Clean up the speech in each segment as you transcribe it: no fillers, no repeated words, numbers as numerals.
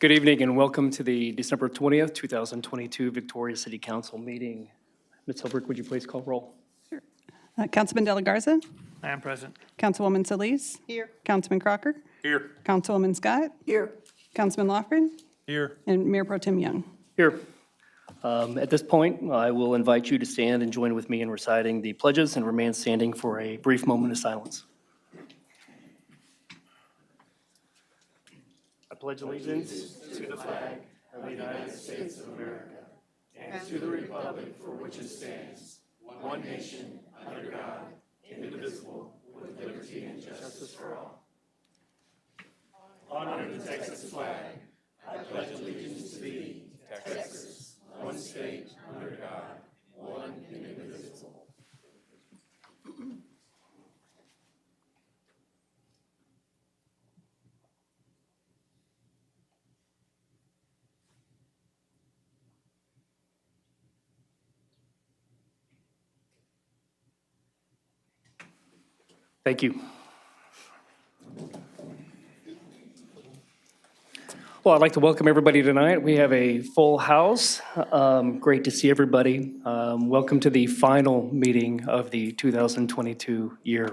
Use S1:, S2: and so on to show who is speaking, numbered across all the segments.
S1: Good evening and welcome to the December 20th, 2022 Victoria City Council meeting. Ms. Hilbert, would you please call roll?
S2: Sure. Councilman De La Garza?
S3: I am present.
S2: Councilwoman Solis?
S4: Here.
S2: Councilman Crocker?
S3: Here.
S2: Councilwoman Scott?
S4: Here.
S2: Councilman Loughran?
S3: Here.
S2: And Mayor Pro Tem Young.
S1: Here. At this point, I will invite you to stand and join with me in reciting the pledges and remain standing for a brief moment of silence. I pledge allegiance to the flag of the United States of America and to the republic for which it stands, one nation, under God, indivisible, with liberty and justice for all. Honor the Texas flag. I pledge allegiance to thee, Texas, one state, under God, one and indivisible. Thank you. Well, I'd like to welcome everybody tonight. We have a full house. Great to see everybody. Welcome to the final meeting of the 2022 year.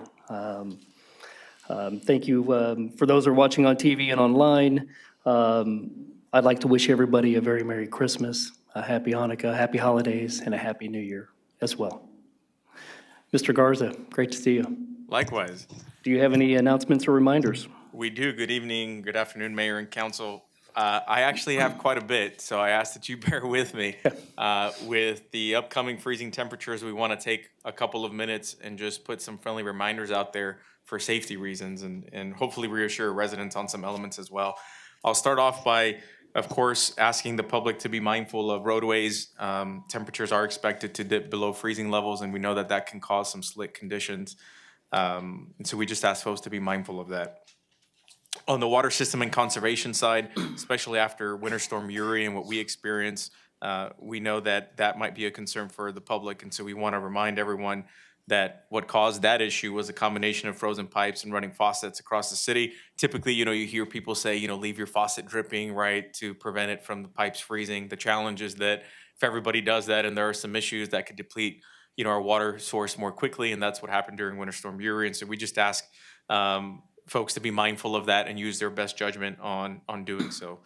S1: Thank you for those who are watching on TV and online. I'd like to wish everybody a very Merry Christmas, a Happy Hanukkah, Happy Holidays, and a Happy New Year as well. Mr. Garza, great to see you.
S5: Likewise.
S1: Do you have any announcements or reminders?
S5: We do. Good evening, good afternoon, Mayor and Council. I actually have quite a bit, so I ask that you bear with me. With the upcoming freezing temperatures, we want to take a couple of minutes and just put some friendly reminders out there for safety reasons and hopefully reassure residents on some elements as well. I'll start off by, of course, asking the public to be mindful of roadways. Temperatures are expected to dip below freezing levels, and we know that that can cause some slick conditions. And so we just ask folks to be mindful of that. On the water system and conservation side, especially after Winter Storm Uri and what we experienced, we know that that might be a concern for the public. And so we want to remind everyone that what caused that issue was a combination of frozen pipes and running faucets across the city. Typically, you hear people say, leave your faucet dripping, right, to prevent it from the pipes freezing. The challenge is that if everybody does that and there are some issues that could deplete our water source more quickly, and that's what happened during Winter Storm Uri. And so we just ask folks to be mindful of that and use their best judgment on doing so.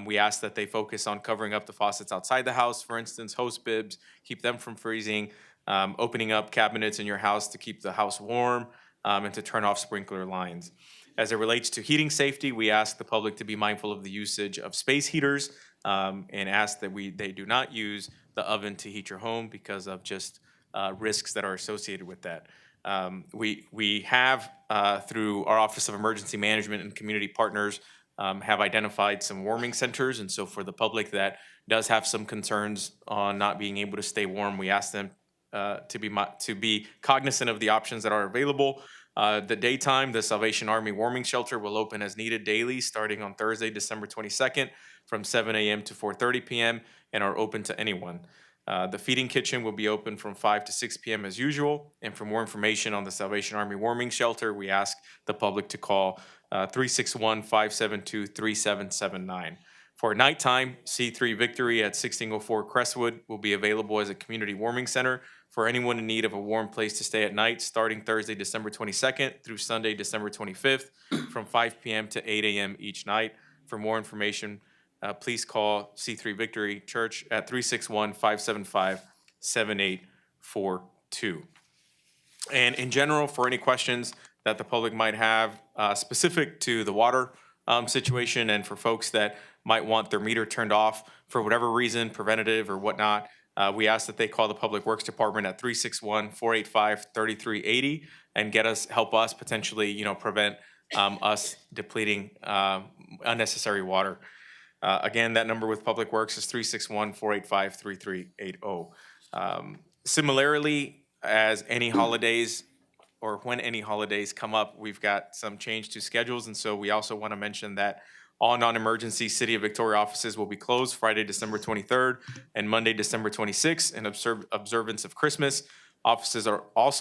S5: We ask that they focus on covering up the faucets outside the house, for instance, hose bibs, keep them from freezing, opening up cabinets in your house to keep the house warm, and to turn off sprinkler lines. As it relates to heating safety, we ask the public to be mindful of the usage of space heaters, and ask that they do not use the oven to heat your home because of just risks that are associated with that. We have, through our Office of Emergency Management and community partners, have identified some warming centers. And so for the public that does have some concerns on not being able to stay warm, we ask them to be cognizant of the options that are available. The daytime, the Salvation Army Warming Shelter will open as needed daily starting on Thursday, December 22nd from 7 a.m. to 4:30 p.m. and are open to anyone. The feeding kitchen will be open from 5 to 6 p.m. as usual. And for more information on the Salvation Army Warming Shelter, we ask the public to call 361-572-3779. For nighttime, C3 Victory at 1604 Crestwood will be available as a community warming center for anyone in need of a warm place to stay at night, starting Thursday, December 22nd through Sunday, December 25th, from 5 p.m. to 8 a.m. each night. For more information, please call C3 Victory Church at 361-575-7842. And in general, for any questions that the public might have specific to the water situation, and for folks that might want their meter turned off for whatever reason, preventative or whatnot, we ask that they call the Public Works Department at 361-485-3380 and help us potentially, prevent us depleting unnecessary water. Again, that number with Public Works is 361-485-3380. Similarly, as any holidays or when any holidays come up, we've got some change to schedules. And so we also want to mention that all non-emergency City of Victoria offices will be closed Friday, December 23rd and Monday, December 26th in observance of Christmas. Offices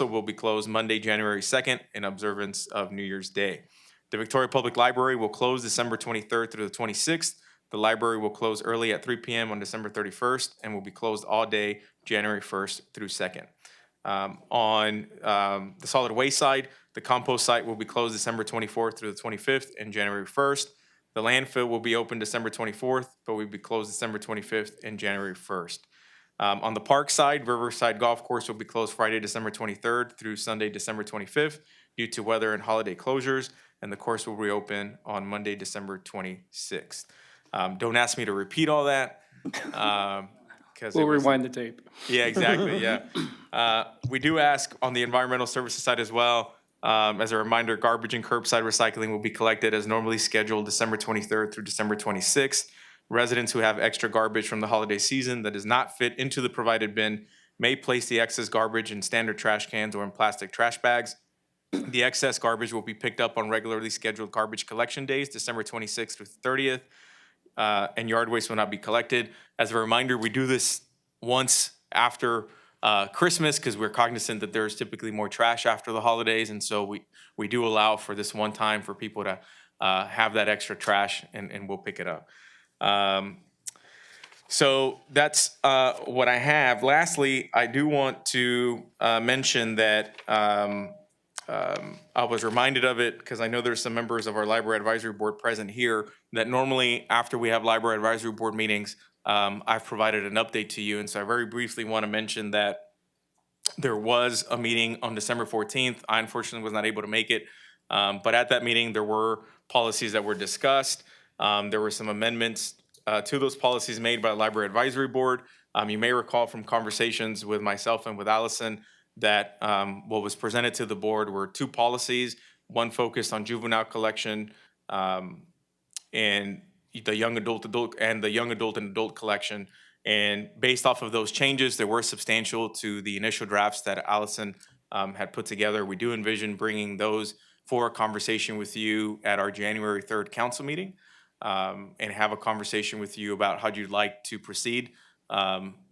S5: will be closed Monday, January 2nd in observance of New Year's Day. The Victoria Public Library will close December 23rd through the 26th. The library will close early at 3 p.m. on December 31st and will be closed all day, January 1st through 2nd. On the solid waste side, the compost site will be closed December 24th through the 25th and January 1st. The landfill will be open December 24th, but will be closed December 25th and January 1st. On the park side, Riverside Golf Course will be closed Friday, December 23rd through Sunday, December 25th due to weather and holiday closures, and the course will reopen on Monday, December 26th. Don't ask me to repeat all that.
S1: We'll rewind the tape.
S5: Yeah, exactly, yeah. We do ask on the environmental services side as well. As a reminder, garbage and curbside recycling will be collected as normally scheduled December 23rd through December 26th. Residents who have extra garbage from the holiday season that does not fit into the provided bin may place the excess garbage in standard trash cans or in plastic trash bags. The excess garbage will be picked up on regularly scheduled garbage collection days, December 26th through 30th, and yard waste will not be collected. As a reminder, we do this once after Christmas because we're cognizant that there's typically more trash after the holidays, and so we do allow for this one time for people to have that extra trash, and we'll pick it up. So that's what I have. Lastly, I do want to mention that I was reminded of it because I know there's some members of our Library Advisory Board present here that normally after we have Library Advisory Board meetings, I've provided an update to you. And so I very briefly want to mention that there was a meeting on December 14th. I unfortunately was not able to make it. But at that meeting, there were policies that were discussed. There were some amendments to those policies made by the Library Advisory Board. You may recall from conversations with myself and with Allison that what was presented to the board were two policies, one focused on juvenile collection and the young adult and adult collection. And based off of those changes, they were substantial to the initial drafts that Allison had put together. We do envision bringing those for a conversation with you at our January 3rd council meeting. And have a conversation with you about how you'd like to proceed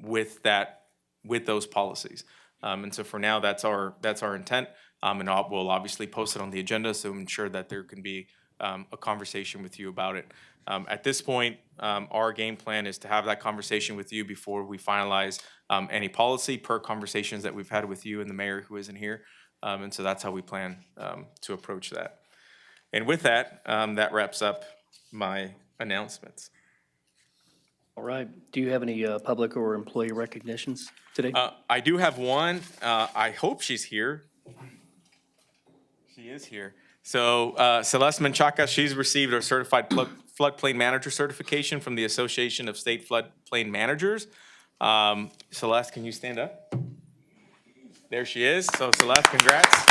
S5: with those policies. And so for now, that's our intent. And we'll obviously post it on the agenda so ensure that there can be a conversation with you about it. At this point, our game plan is to have that conversation with you before we finalize any policy per conversations that we've had with you and the mayor who isn't here. And so that's how we plan to approach that. And with that, that wraps up my announcements.
S1: All right. Do you have any public or employee recognitions today?
S5: I do have one. I hope she's here. She is here. So Celeste Menchaca, she's received her certified floodplain manager certification from the Association of State Floodplain Managers. Celeste, can you stand up? There she is. So Celeste, congrats.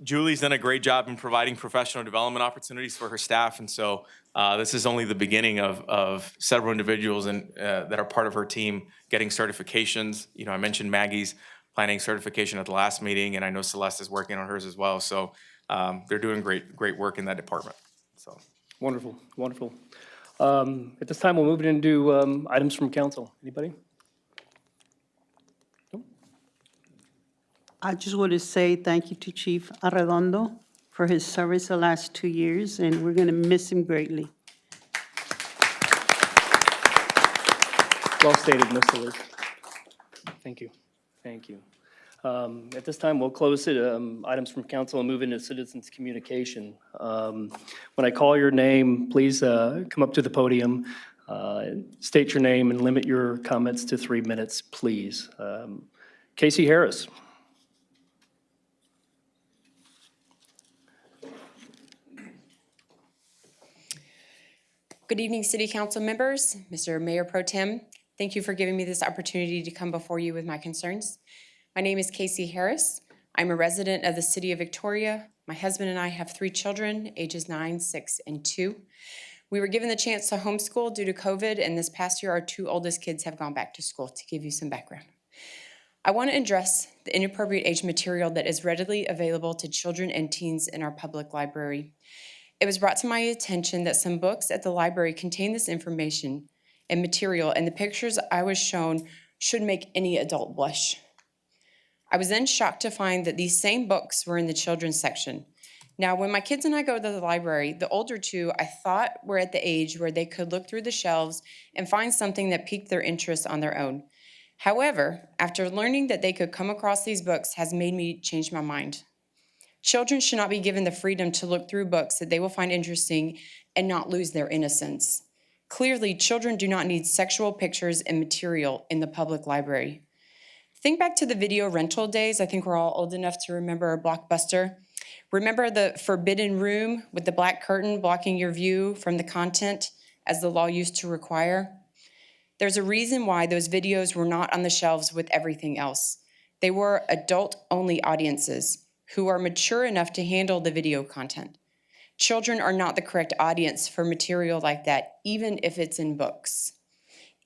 S5: Julie's done a great job in providing professional development opportunities for her staff, and so this is only the beginning of several individuals that are part of her team getting certifications. You know, I mentioned Maggie's planning certification at the last meeting, and I know Celeste is working on hers as well. So they're doing great work in that department. So
S1: Wonderful, wonderful. At this time, we'll move into items from council. Anybody?
S3: I just want to say thank you to Chief Arredondo for his service the last 2 years, and we're going to miss him greatly.
S1: Well stated, Mr. Lee. Thank you. Thank you. At this time, we'll close it, items from council and move into citizens' communication. When I call your name, please come up to the podium, state your name, and limit your comments to 3 minutes, please. Casey Harris.
S4: Good evening, City Council members, Mr. Mayor Pro Tem. Thank you for giving me this opportunity to come before you with my concerns. My name is Casey Harris. I'm a resident of the City of Victoria. My husband and I have 3 children, ages 9, 6, and 2. We were given the chance to homeschool due to COVID, and this past year, our 2 oldest kids have gone back to school, to give you some background. I want to address the inappropriate age material that is readily available to children and teens in our public library. It was brought to my attention that some books at the library contain this information and material, and the pictures I was shown should make any adult blush. I was then shocked to find that these same books were in the children's section. Now, when my kids and I go to the library, the older two I thought were at the age where they could look through the shelves and find something that piqued their interest on their own. However, after learning that they could come across these books has made me change my mind. Children should not be given the freedom to look through books that they will find interesting and not lose their innocence. Clearly, children do not need sexual pictures and material in the public library. Think back to the video rental days. I think we're all old enough to remember Blockbuster. Remember the forbidden room with the black curtain blocking your view from the content as the law used to require? There's a reason why those videos were not on the shelves with everything else. They were adult-only audiences who are mature enough to handle the video content. Children are not the correct audience for material like that, even if it's in books.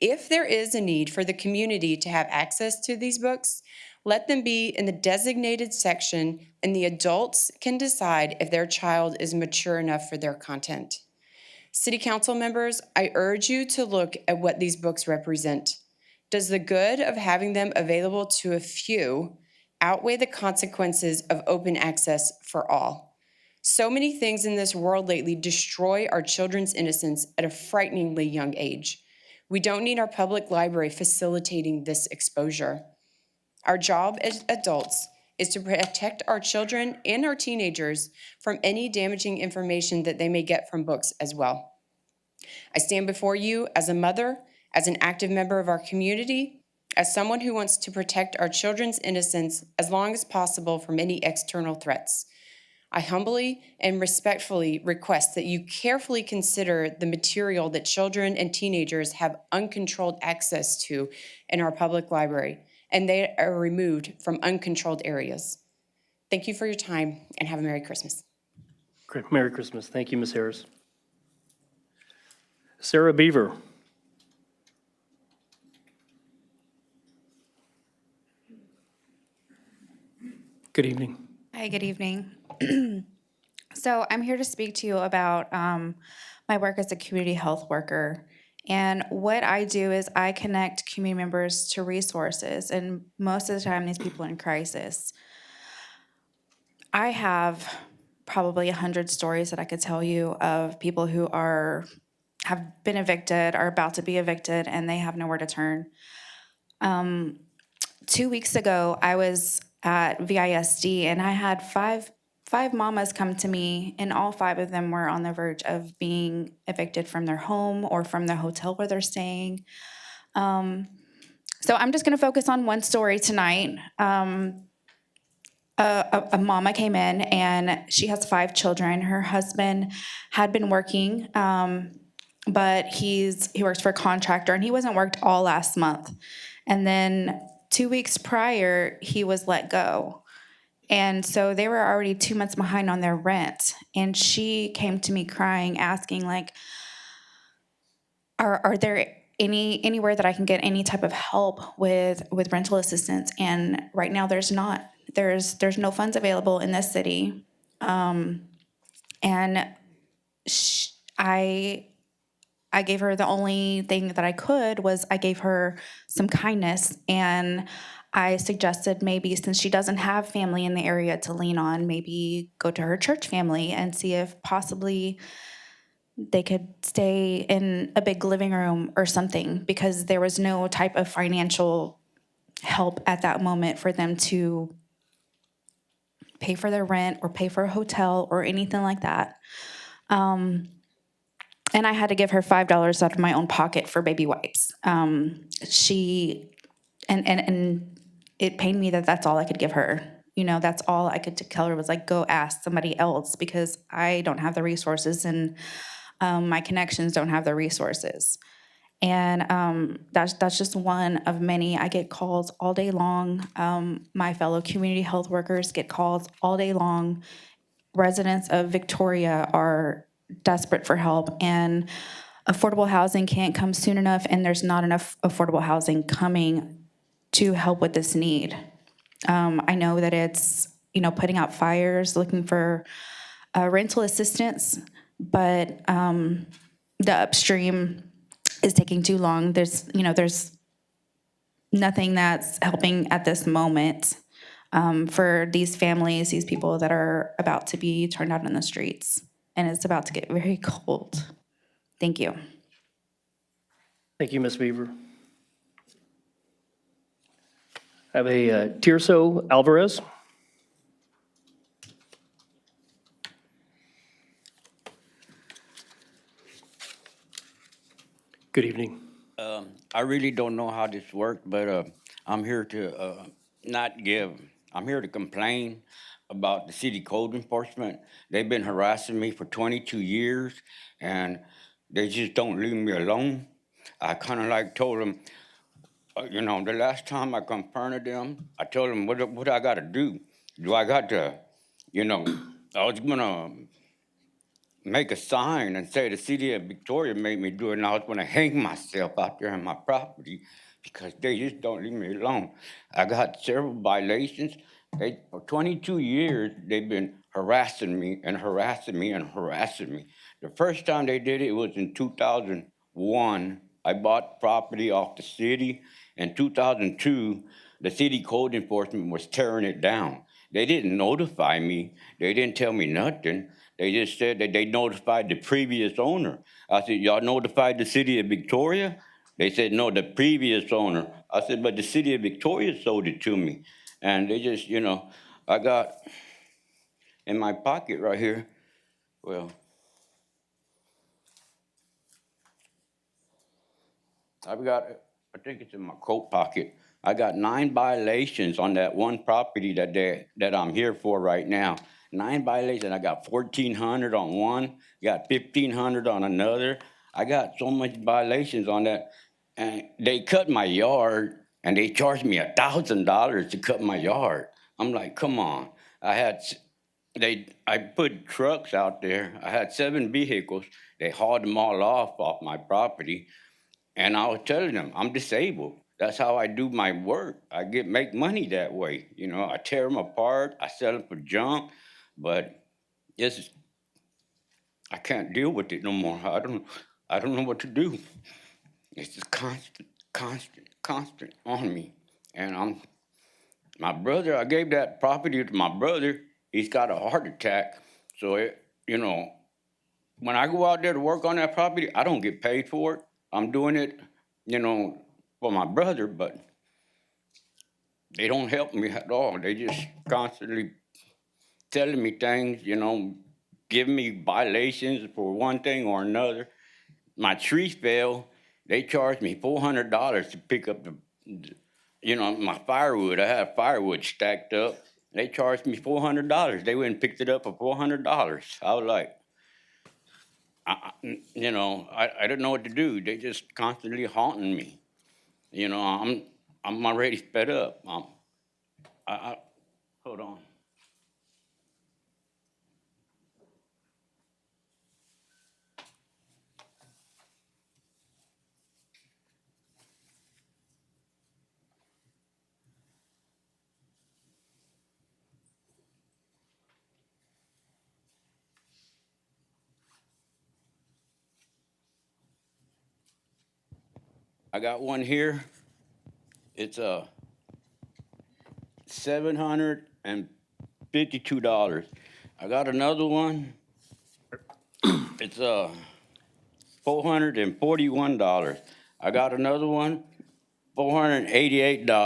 S4: If there is a need for the community to have access to these books, let them be in the designated section and the adults can decide if their child is mature enough for their content. City Council members, I urge you to look at what these books represent. Does the good of having them available to a few outweigh the consequences of open access for all? So many things in this world lately destroy our children's innocence at a frighteningly young age. We don't need our public library facilitating this exposure. Our job as adults is to protect our children and our teenagers from any damaging information that they may get from books as well. I stand before you as a mother, as an active member of our community, as someone who wants to protect our children's innocence as long as possible from any external threats. I humbly and respectfully request that you carefully consider the material that children and teenagers have uncontrolled access to in our public library, and they are removed from uncontrolled areas. Thank you for your time, and have a Merry Christmas.
S1: Great. Merry Christmas. Thank you, Ms. Harris. Sarah Beaver. Good evening.
S6: Hi, good evening. So I'm here to speak to you about my work as a community health worker. And what I do is I connect community members to resources, and most of the time these people are in crisis. I have probably 100 stories that I could tell you of people who have been evicted, are about to be evicted, and they have nowhere to turn. 2 weeks ago, I was at VISD, and I had five mamas come to me, and all 5 of them were on the verge of being evicted from their home or from the hotel where they're staying. So I'm just going to focus on one story tonight. A mama came in, and she has 5 children. Her husband had been working, but he works for a contractor, and he wasn't worked all last month. And then 2 weeks prior, he was let go. And so they were already 2 months behind on their rent. And she came to me crying, asking, like, are there anywhere that I can get any type of help with rental assistance? And right now there's not. There's no funds available in this city. And I gave her the only thing that I could was I gave her some kindness, and I suggested maybe since she doesn't have family in the area to lean on, maybe go to her church family and see if possibly they could stay in a big living room or something, because there was no type of financial help at that moment for them to pay for their rent or pay for a hotel or anything like that. And I had to give her $5 out of my own pocket for baby wipes. And it pained me that that's all I could give her. You know, that's all I could tell her was like, go ask somebody else, because I don't have the resources, and my connections don't have the resources. And that's just one of many. I get calls all day long. My fellow community health workers get calls all day long. Residents of Victoria are desperate for help, and affordable housing can't come soon enough, and there's not enough affordable housing coming to help with this need. I know that it's, putting out fires, looking for rental assistance, but the upstream is taking too long. There's nothing that's helping at this moment. for these families, these people that are about to be turned out in the streets. And it's about to get very cold. Thank you.
S1: Thank you, Ms. Beaver. I have a Tirso Alvarez. Good evening.
S7: I really don't know how this works, but I'm here to I'm here to complain about the city code enforcement. They've been harassing me for 22 years, and they just don't leave me alone. I kind of like told them, the last time I confronted them, I told them, what I got to do? Do I got to, I was going to make a sign and say the city of Victoria made me do it, and I was going to hang myself out there on my property because they just don't leave me alone. I got several violations. For 22 years, they've been harassing me and harassing me and harassing me. The first time they did it was in 2001. I bought property off the city. In 2002, the city code enforcement was tearing it down. They didn't notify me. They didn't tell me nothing. They just said that they notified the previous owner. I said, y'all notified the city of Victoria? They said, no, the previous owner. I said, but the city of Victoria sold it to me. And they just, I got in my pocket right here, well, I think it's in my coat pocket. I got 9 violations on that one property that I'm here for right now. 9 violations. I got 1,400 on one, got 1,500 on another. I got so much violations on that. And they cut my yard, and they charged me $1,000 to cut my yard. I'm like, come on. I put trucks out there. I had 7 vehicles. They hauled them all off my property. And I was telling them, I'm disabled. That's how I do my work. I make money that way. I tear them apart. I sell them for junk. But I can't deal with it no more. I don't know what to do. It's just constant on me. And my brother, I gave that property to my brother. He's got a heart attack. So, when I go out there to work on that property, I don't get paid for it. I'm doing it, for my brother, but they don't help me at all. They just constantly telling me things, giving me violations for one thing or another. My tree fell. They charged me $400 to pick up my firewood. I had firewood stacked up. They charged me $400. They went and picked it up for $400. I was like, I don't know what to do. They just constantly haunting me. I'm already fed up. Hold on. I got one here. It's $752. I got another one. It's $441. I got another one, $488.
S1: All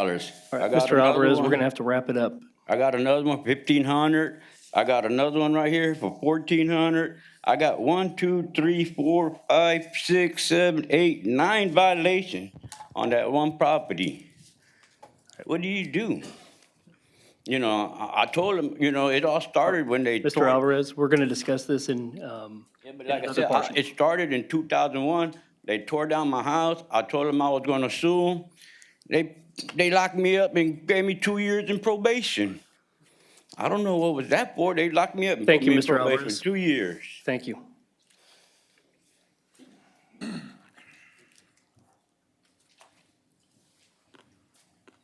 S7: I
S1: right,
S7: got
S1: Mr.
S7: another
S1: Alvarez, we're
S7: one.
S1: going to have to wrap it up.
S7: I got another one, $1,500. I got another one right here for $1,400. I got 1, 2, 3, 4, 5, 6, 7, 8, 9 violations on that one property. What do you do? I told them, it all started when they
S1: Mr. Alvarez, we're going to discuss this in
S7: Yeah, but like I
S1: another
S7: said,
S1: portion.
S7: it started in 2001. They tore down my house. I told them I was going to sue them. They locked me up and gave me 2 years in probation. I don't know what was that for. They locked me up and
S1: Thank
S7: put
S1: you,
S7: me in
S1: Mr.
S7: probation
S1: Alvarez.
S7: 2 years.
S1: Thank you.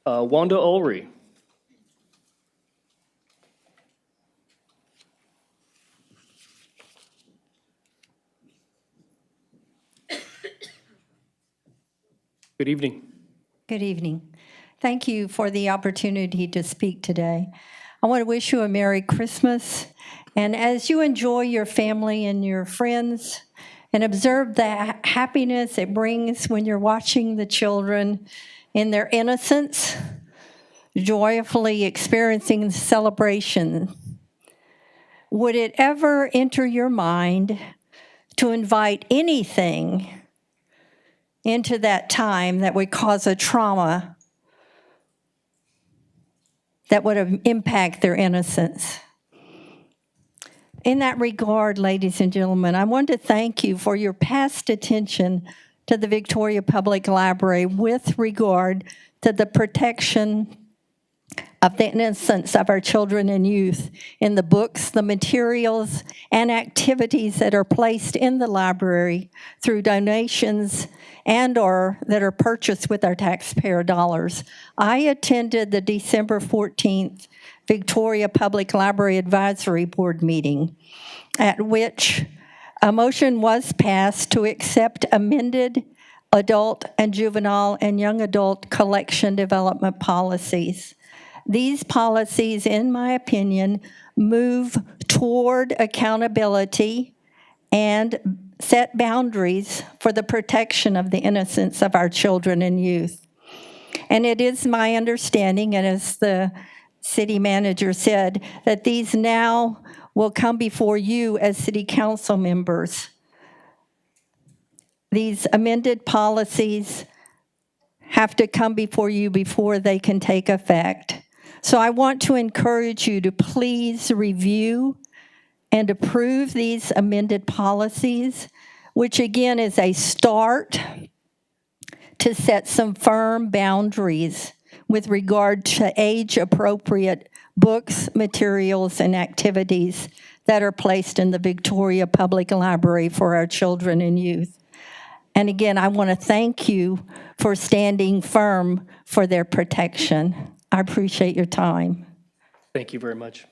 S1: Wanda Ulrey. Good evening.
S8: Good evening. Thank you for the opportunity to speak today. I want to wish you a Merry Christmas. And as you enjoy your family and your friends and observe the happiness it brings when you're watching the children in their innocence, joyfully experiencing the celebration, would it ever enter your mind to invite anything into that time that would cause a trauma that would impact their innocence? In that regard, ladies and gentlemen, I want to thank you for your past attention to the Victoria Public Library with regard to the protection of the innocence of our children and youth in the books, the materials, and activities that are placed in the library through donations and or that are purchased with our taxpayer dollars. I attended the December 14th Victoria Public Library Advisory Board meeting, at which a motion was passed to accept amended adult and juvenile and young adult collection development policies. These policies, in my opinion, move toward accountability and set boundaries for the protection of the innocence of our children and youth. And it is my understanding, and as the city manager said, that these now will come before you as city council members. These amended policies have to come before you before they can take effect. So I want to encourage you to please review and approve these amended policies, which again is a start to set some firm boundaries with regard to age-appropriate books, materials, and activities that are placed in the Victoria Public Library for our children and youth. And again, I want to thank you for standing firm for their protection. I appreciate your time.
S1: Thank you very much.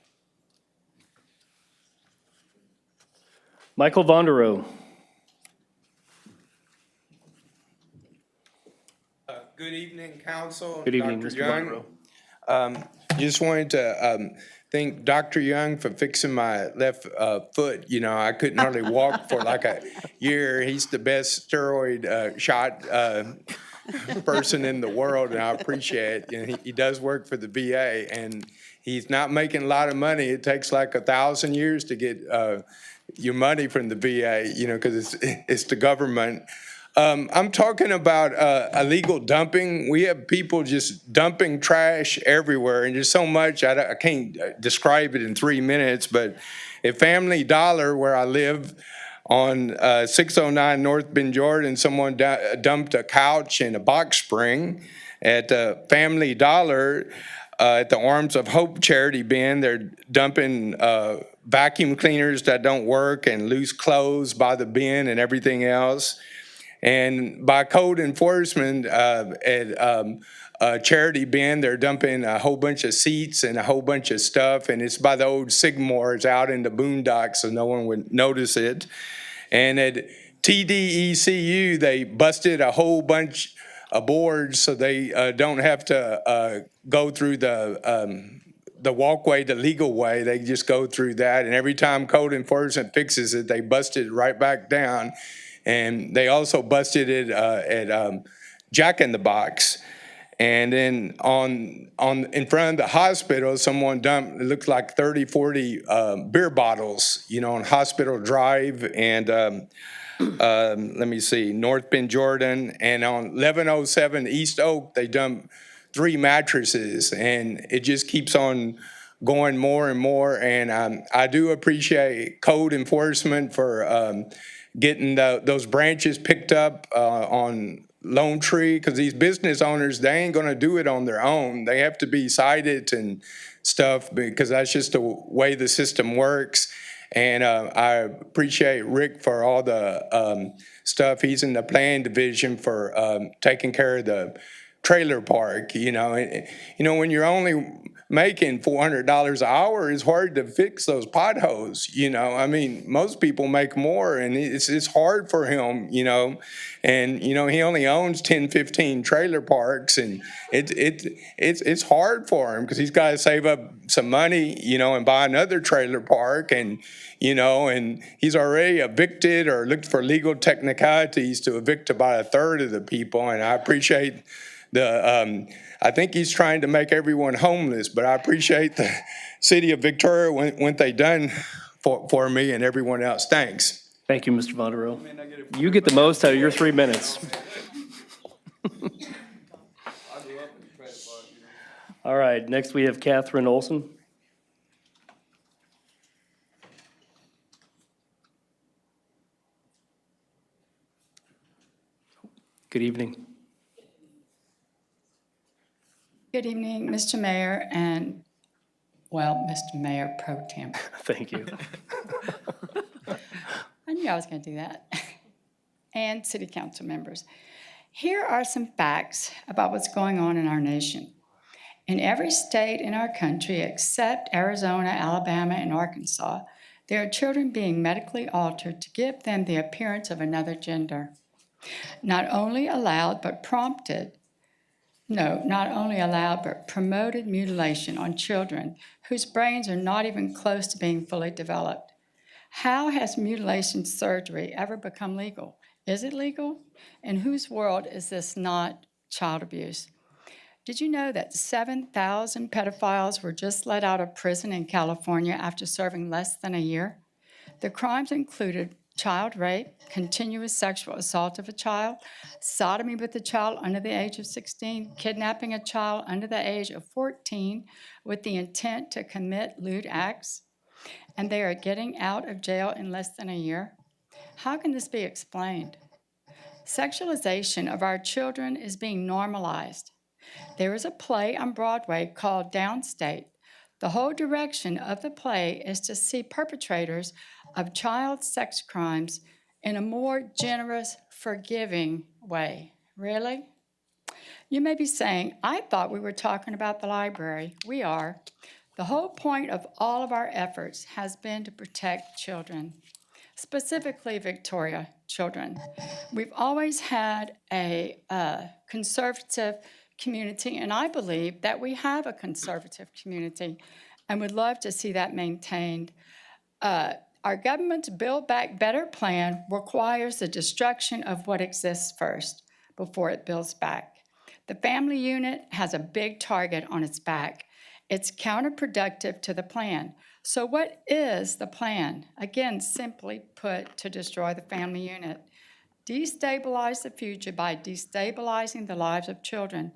S1: Michael Vonderow.
S9: Good evening, Council.
S1: Good evening,
S9: Dr.
S1: Mr.
S9: Young.
S1: Vonderow.
S9: Just wanted to thank Dr. Young for fixing my left foot. You know, I couldn't hardly walk for like a year. He's the best steroid shot person in the world, and I appreciate it. And he does work for the VA, and he's not making a lot of money. It takes like 1,000 years to get your money from the VA, you know, because it's the government. I'm talking about illegal dumping. We have people just dumping trash everywhere, and there's so much, I can't describe it in 3 minutes, but at Family Dollar, where I live, on 609 North Bend, Jordan, someone dumped a couch and a box spring. At Family Dollar, at the Arms of Hope charity bin, they're dumping vacuum cleaners that don't work and loose clothes by the bin and everything else. And by code enforcement at charity bin, they're dumping a whole bunch of seats and a whole bunch of stuff, and it's by the old Sigmores out in the boondocks, so no one would notice it. And at TDECU, they busted a whole bunch of boards so they don't have to go through the walkway the legal way. They just go through that, and every time code enforcement fixes it, they bust it right back down. And they also busted it at Jack in the Box. And then in front of the hospital, someone dumped, it looked like 30, 40 beer bottles, you know, on Hospital Drive and, let me see, North Bend, Jordan. And on 1107 East Oak, they dumped 3 mattresses. And it just keeps on going more and more. And I do appreciate code enforcement for getting those branches picked up on Lone Tree, because these business owners, they ain't going to do it on their own. They have to be cited and stuff, because that's just the way the system works. And I appreciate Rick for all the stuff. He's in the planning division for taking care of the trailer park. You know, when you're only making $400 an hour, it's hard to fix those potholes, you know? I mean, most people make more, and it's hard for him, you know? And, you know, he only owns 10, 15 trailer parks, and it's hard for him because he's got to save up some money, you know, and buy another trailer park, and, you know, and he's already evicted or looked for legal technicalities to evict about a third of the people, and I appreciate I think he's trying to make everyone homeless, but I appreciate the city of Victoria what they done for me and everyone else. Thanks.
S1: Thank you, Mr. Vonderell. You get the most out of your 3 minutes. All right, next we have Catherine Olson. Good evening.
S10: Good evening, Mr. Mayor and, well, Mr. Mayor Pro Tem.
S1: Thank you.
S10: I knew I was going to do that. And city council members. Here are some facts about what's going on in our nation. In every state in our country except Arizona, Alabama, and Arkansas, there are children being medically altered to give them the appearance of another gender. Not only allowed but promoted mutilation on children whose brains are not even close to being fully developed. How has mutilation surgery ever become legal? Is it legal? In whose world is this not child abuse? Did you know that 7,000 pedophiles were just let out of prison in California after serving less than a year? The crimes included child rape, continuous sexual assault of a child, sodomy with a child under the age of 16, kidnapping a child under the age of 14 with the intent to commit lewd acts, and they are getting out of jail in less than a year? How can this be explained? Sexualization of our children is being normalized. There is a play on Broadway called Downstate. The whole direction of the play is to see perpetrators of child sex crimes in a more generous, forgiving way. Really? You may be saying, I thought we were talking about the library. We are. The whole point of all of our efforts has been to protect children, specifically Victoria children. We've always had a conservative community, and I believe that we have a conservative community and would love to see that maintained. Our government's Build Back Better plan requires the destruction of what exists first before it builds back. The family unit has a big target on its back. It's counterproductive to the plan. So what is the plan? Again, simply put, to destroy the family unit. Destabilize the future by destabilizing the lives of children.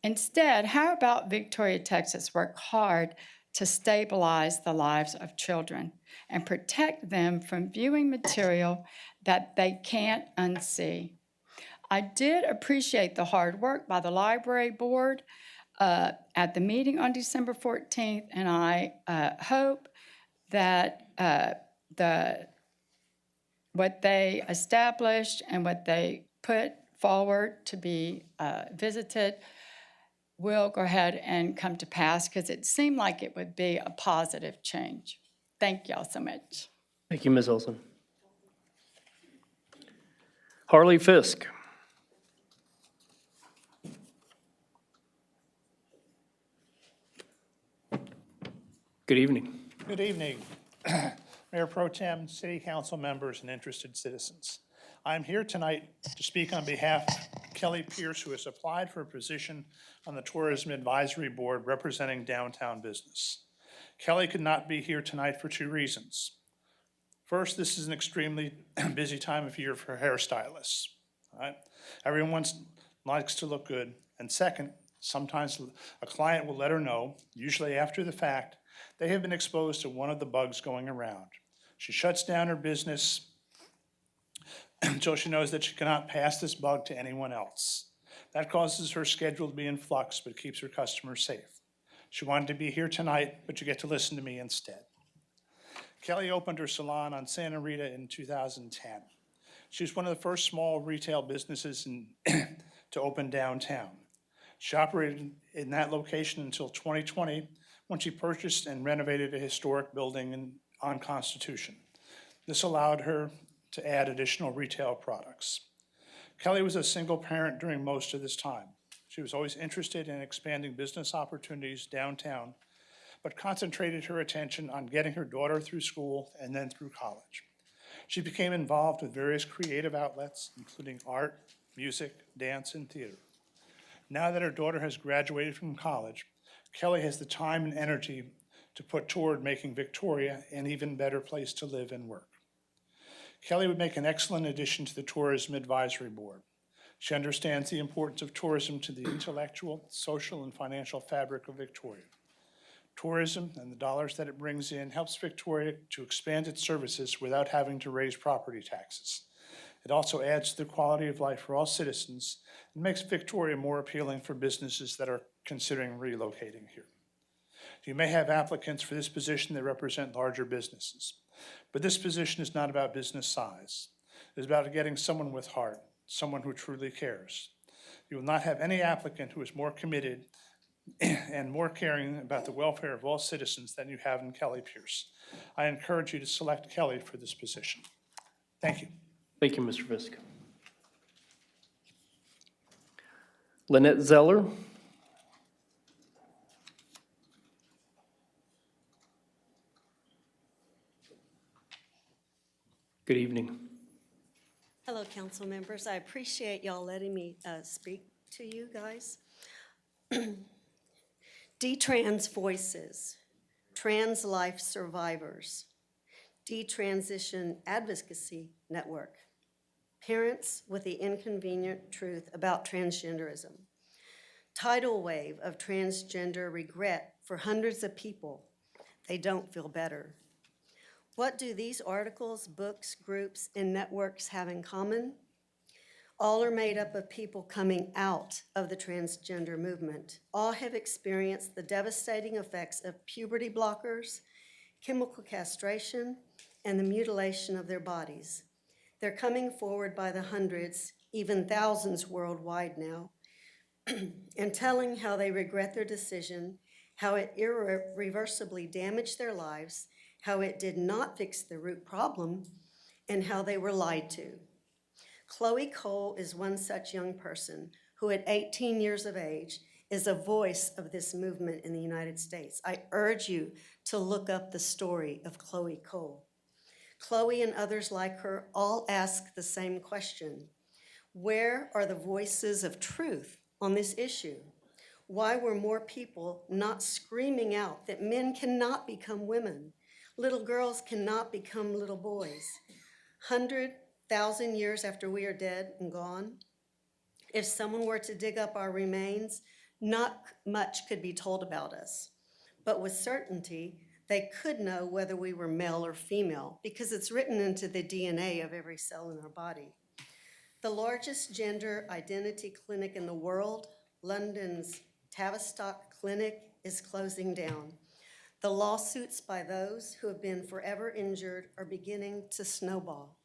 S10: Instead, how about Victoria, Texas work hard to stabilize the lives of children and protect them from viewing material that they can't unsee? I did appreciate the hard work by the library board at the meeting on December 14th, and I hope that what they established and what they put forward to be visited will go ahead and come to pass, because it seemed like it would be a positive change. Thank y'all so much.
S1: Thank you, Ms. Olson. Harley Fisk. Good evening.
S11: Good evening, Mayor Pro Tem, City Council members, and interested citizens. I'm here tonight to speak on behalf of Kelly Pierce, who has applied for a position on the Tourism Advisory Board representing downtown business. Kelly could not be here tonight for two reasons. First, this is an extremely busy time of year for hairstylists. All right? Everyone likes to look good. And second, sometimes a client will let her know, usually after the fact, they have been exposed to one of the bugs going around. She shuts down her business until she knows that she cannot pass this bug to anyone else. That causes her schedule to be in flux, but keeps her customers safe. She wanted to be here tonight, but you get to listen to me instead. Kelly opened her salon on Santa Rita in 2010. She was one of the first small retail businesses to open downtown. She operated in that location until 2020, when she purchased and renovated a historic building on Constitution. This allowed her to add additional retail products. Kelly was a single parent during most of this time. She was always interested in expanding business opportunities downtown, but concentrated her attention on getting her daughter through school and then through college. She became involved with various creative outlets, including art, music, dance, and theater. Now that her daughter has graduated from college, Kelly has the time and energy to put toward making Victoria an even better place to live and work. Kelly would make an excellent addition to the Tourism Advisory Board. She understands the importance of tourism to the intellectual, social, and financial fabric of Victoria. Tourism and the dollars that it brings in helps Victoria to expand its services without having to raise property taxes. It also adds to the quality of life for all citizens and makes Victoria more appealing for businesses that are considering relocating here. You may have applicants for this position that represent larger businesses, but this position is not about business size. It is about getting someone with heart, someone who truly cares. You will not have any applicant who is more committed and more caring about the welfare of all citizens than you have in Kelly Pierce. I encourage you to select Kelly for this position. Thank you.
S1: Thank you, Mr. Fisk. Lynette Zeller. Good evening.
S12: Hello, council members. I appreciate y'all letting me speak to you guys. Detrans Voices, Trans Life Survivors, Detransition Advocacy Network, Parents with the Inconvenient Truth About Transgenderism, Tidal Wave of Transgender Regret for Hundreds of People. They don't feel better. What do these articles, books, groups, and networks have in common? All are made up of people coming out of the transgender movement. All have experienced the devastating effects of puberty blockers, chemical castration, and the mutilation of their bodies. They're coming forward by the hundreds, even thousands worldwide now, and telling how they regret their decision, how it irreversibly damaged their lives, how it did not fix the root problem, and how they were lied to. Chloe Cole is one such young person who at 18 years of age is a voice of this movement in the United States. I urge you to look up the story of Chloe Cole. Chloe and others like her all ask the same question. Where are the voices of truth on this issue? Why were more people not screaming out that men cannot become women? Little girls cannot become little boys. 100,000 years after we are dead and gone, if someone were to dig up our remains, not much could be told about us. But with certainty, they could know whether we were male or female because it's written into the DNA of every cell in our body. The largest gender identity clinic in the world, London's Tavistock Clinic, is closing down. The lawsuits by those who have been forever injured are beginning to snowball.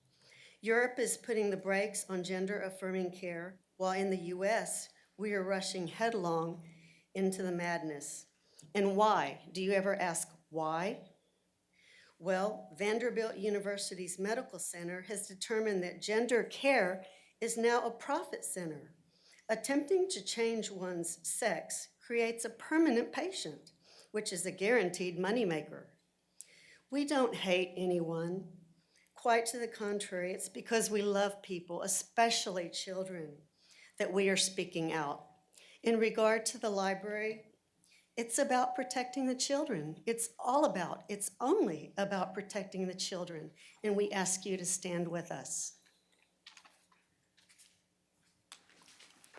S12: Europe is putting the brakes on gender-affirming care, while in the US, we are rushing headlong into the madness. And why? Do you ever ask why? Well, Vanderbilt University's Medical Center has determined that gender care is now a profit center. Attempting to change one's sex creates a permanent patient, which is a guaranteed moneymaker. We don't hate anyone. Quite to the contrary, it's because we love people, especially children, that we are speaking out. In regard to the library, it's about protecting the children. It's only about protecting the children, and we ask you to stand with us.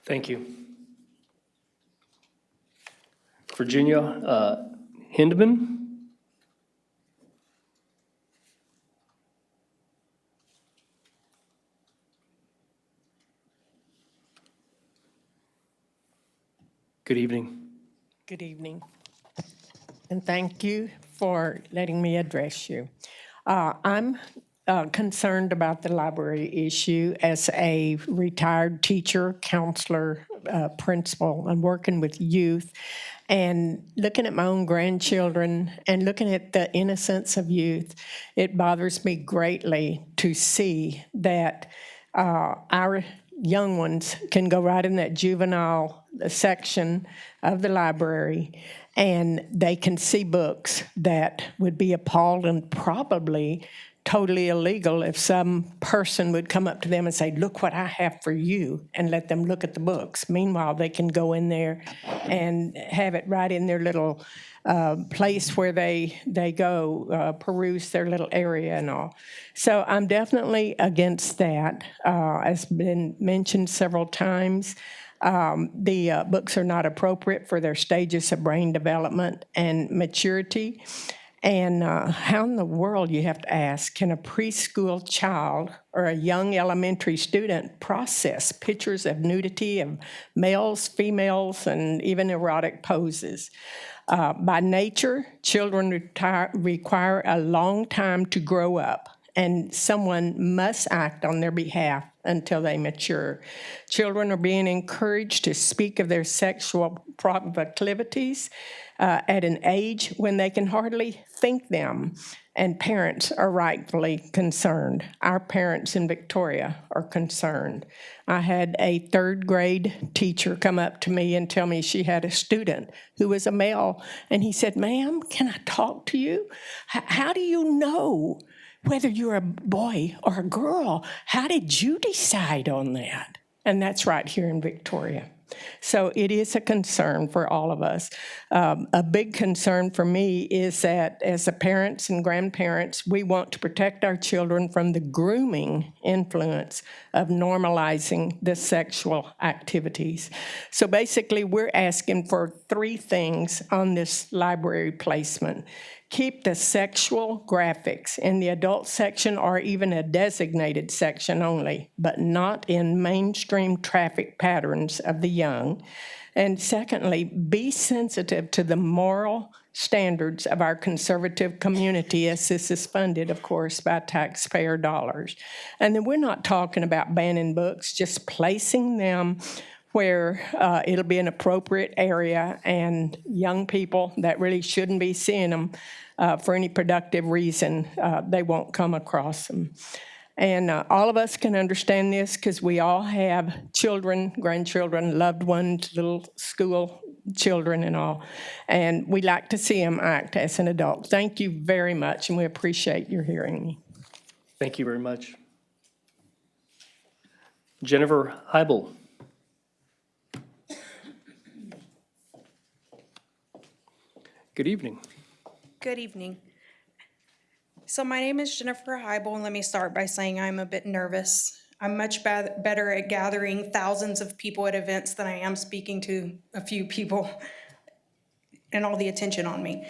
S1: Thank you. Virginia Hindman. Good evening.
S13: Good evening. And thank you for letting me address you. I'm concerned about the library issue as a retired teacher, counselor principal and working with youth and looking at my own grandchildren and looking at the innocence of youth, it bothers me greatly to see that our young ones can go right in that juvenile section of the library and they can see books that would be appalled and probably totally illegal if some person would come up to them and say, look what I have for you, and let them look at the books. Meanwhile, they can go in there and have it right in their little place where they go peruse their little area and all. So I'm definitely against that. As been mentioned several times, the books are not appropriate for their stages of brain development and maturity. And how in the world, you have to ask, can a preschool child or a young elementary student process pictures of nudity of males, females, and even erotic poses? By nature, children require a long time to grow up, and someone must act on their behalf until they mature. Children are being encouraged to speak of their sexual proclivities at an age when they can hardly think them, and parents are rightfully concerned. Our parents in Victoria are concerned. I had a third grade teacher come up to me and tell me she had a student who was a male, and he said, ma'am, can I talk to you? How do you know whether you're a boy or a girl? How did you decide on that? And that's right here in Victoria. So it is a concern for all of us. A big concern for me is that as the parents and grandparents, we want to protect our children from the grooming influence of normalizing the sexual activities. So basically, we're asking for 3 things on this library placement. Keep the sexual graphics in the adult section or even a designated section only, but not in mainstream traffic patterns of the young. And secondly, be sensitive to the moral standards of our conservative community, as this is funded, of course, by taxpayer dollars. And then we're not talking about banning books, just placing them where it'll be an appropriate area, and young people that really shouldn't be seeing them for any productive reason, they won't come across them. And all of us can understand this because we all have children, grandchildren, loved ones, little school children and all, and we like to see them act as an adult. Thank you very much, and we appreciate your hearing me.
S1: Thank you very much. Jennifer Heibel. Good evening.
S14: Good evening. So my name is Jennifer Heibel, and let me start by saying I'm a bit nervous. I'm much better at gathering thousands of people at events than I am speaking to a few people and all the attention on me.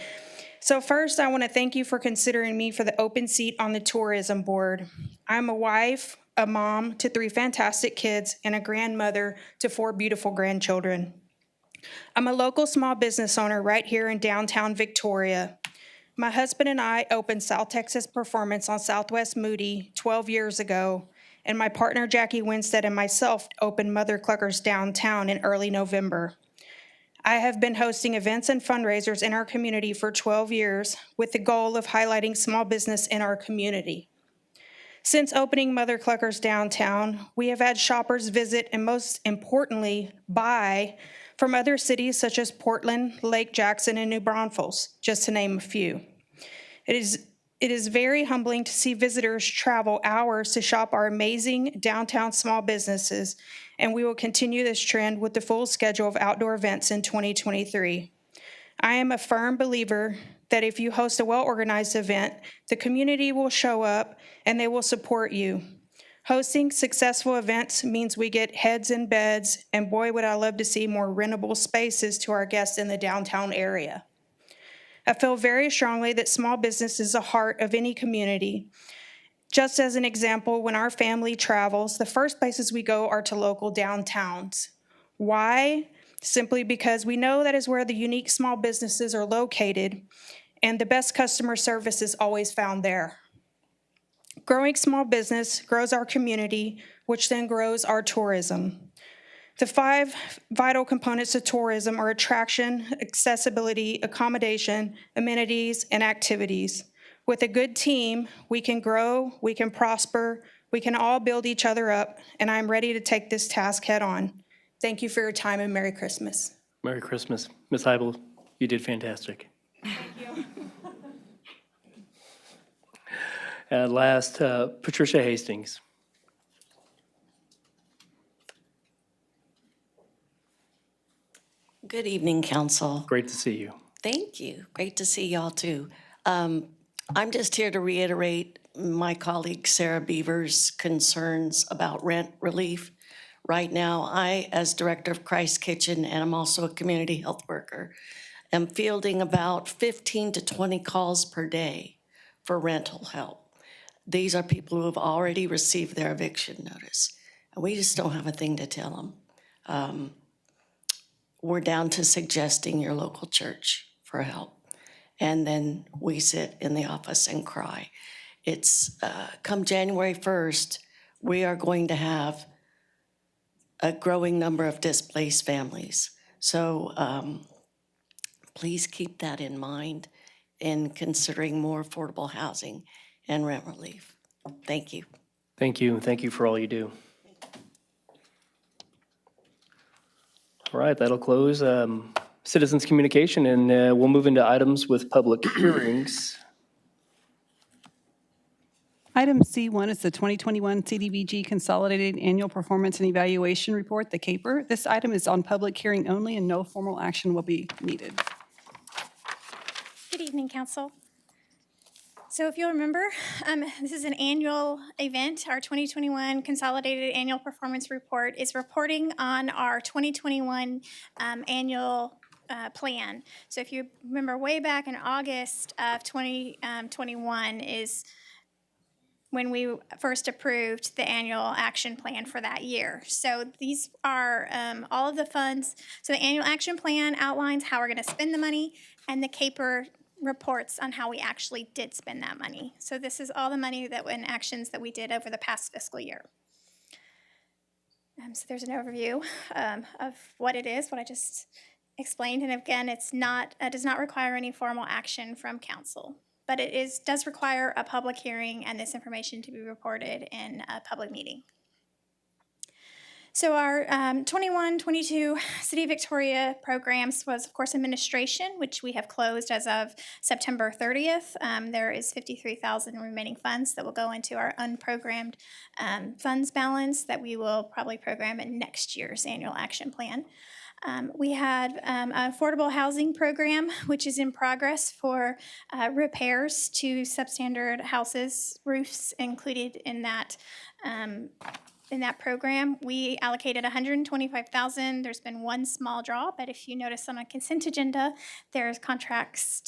S14: So first, I want to thank you for considering me for the open seat on the tourism board. I'm a wife, a mom to 3 fantastic kids, and a grandmother to 4 beautiful grandchildren. I'm a local small business owner right here in downtown Victoria. My husband and I opened South Texas Performance on Southwest Moody 12 years ago, and my partner Jackie Winstead and myself opened Mother Cluckers downtown in early November. I have been hosting events and fundraisers in our community for 12 years with the goal of highlighting small business in our community. Since opening Mother Cluckers downtown, we have had shoppers visit and most importantly, buy from other cities such as Portland, Lake Jackson, and New Braunfels, just to name a few. It is very humbling to see visitors travel hours to shop our amazing downtown small businesses, and we will continue this trend with the full schedule of outdoor events in 2023. I am a firm believer that if you host a well-organized event, the community will show up and they will support you. Hosting successful events means we get heads in beds, and boy, would I love to see more rentable spaces to our guests in the downtown area. I feel very strongly that small business is the heart of any community. Just as an example, when our family travels, the first places we go are to local downtowns. Why? Simply because we know that is where the unique small businesses are located, and the best customer service is always found there. Growing small business grows our community, which then grows our tourism. The 5 vital components of tourism are attraction, accessibility, accommodation, amenities, and activities. With a good team, we can grow, we can prosper, we can all build each other up, and I'm ready to take this task head on. Thank you for your time and Merry Christmas.
S1: Merry Christmas. Ms. Heibel, you did fantastic.
S14: Thank you.
S1: And last, Patricia Hastings.
S15: Good evening, Council.
S1: Great to see you.
S15: Thank you. Great to see y'all too. I'm just here to reiterate my colleague Sarah Beaver's concerns about rent relief. Right now, I, as Director of Christ Kitchen, and I'm also a community health worker, am fielding about 15 to 20 calls per day for rental help. These are people who have already received their eviction notice, and we just don't have a thing to tell them. We're down to suggesting your local church for help. And then we sit in the office and cry. It's come January 1st, we are going to have a growing number of displaced families. So please keep that in mind in considering more affordable housing and rent relief. Thank you.
S1: Thank you, and thank you for all you do. All right, that'll close citizens' communication, and we'll move into items with public hearings.
S2: Item C1 is the 2021 CDBG Consolidated Annual Performance and Evaluation Report, the CAPER. This item is on public hearing only, and no formal action will be needed.
S16: Good evening, Council. So if you'll remember, this is an annual event. Our 2021 Consolidated Annual Performance Report is reporting on our 2021 annual plan. So if you remember way back in August of 2021 is when we first approved the annual action plan for that year. So these are all of the funds. So the annual action plan outlines how we're going to spend the money, and the CAPER reports on how we actually did spend that money. So this is all the money that and actions that we did over the past fiscal year. So there's an overview of what it is, what I just explained. And again, it does not require any formal action from council, but it does require a public hearing and this information to be reported in a public meeting. So our 21-22 City of Victoria programs was, of course, administration, which we have closed as of September 30th. There is $53,000 remaining funds that will go into our unprogrammed funds balance that we will probably program in next year's annual action plan. We had an affordable housing program, which is in progress for repairs to substandard houses, roofs included in that program. We allocated $125,000. There's been one small draw, but if you notice on a consent agenda, there's contracts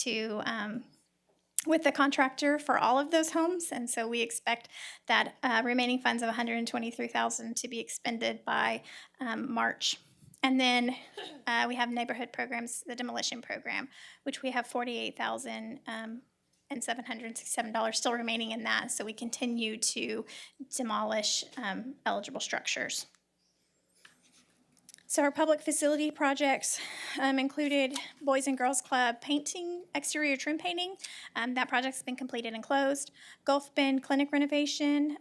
S16: with the contractor for all of those homes, and so we expect that remaining funds of $123,000 to be expended by March. And then we have neighborhood programs, the demolition program, which we have $48,000 and $767 still remaining in that, so we continue to demolish eligible structures. So our public facility projects included Boys and Girls Club painting, exterior trim painting. That project's been completed and closed. Gulf Bend Clinic renovation,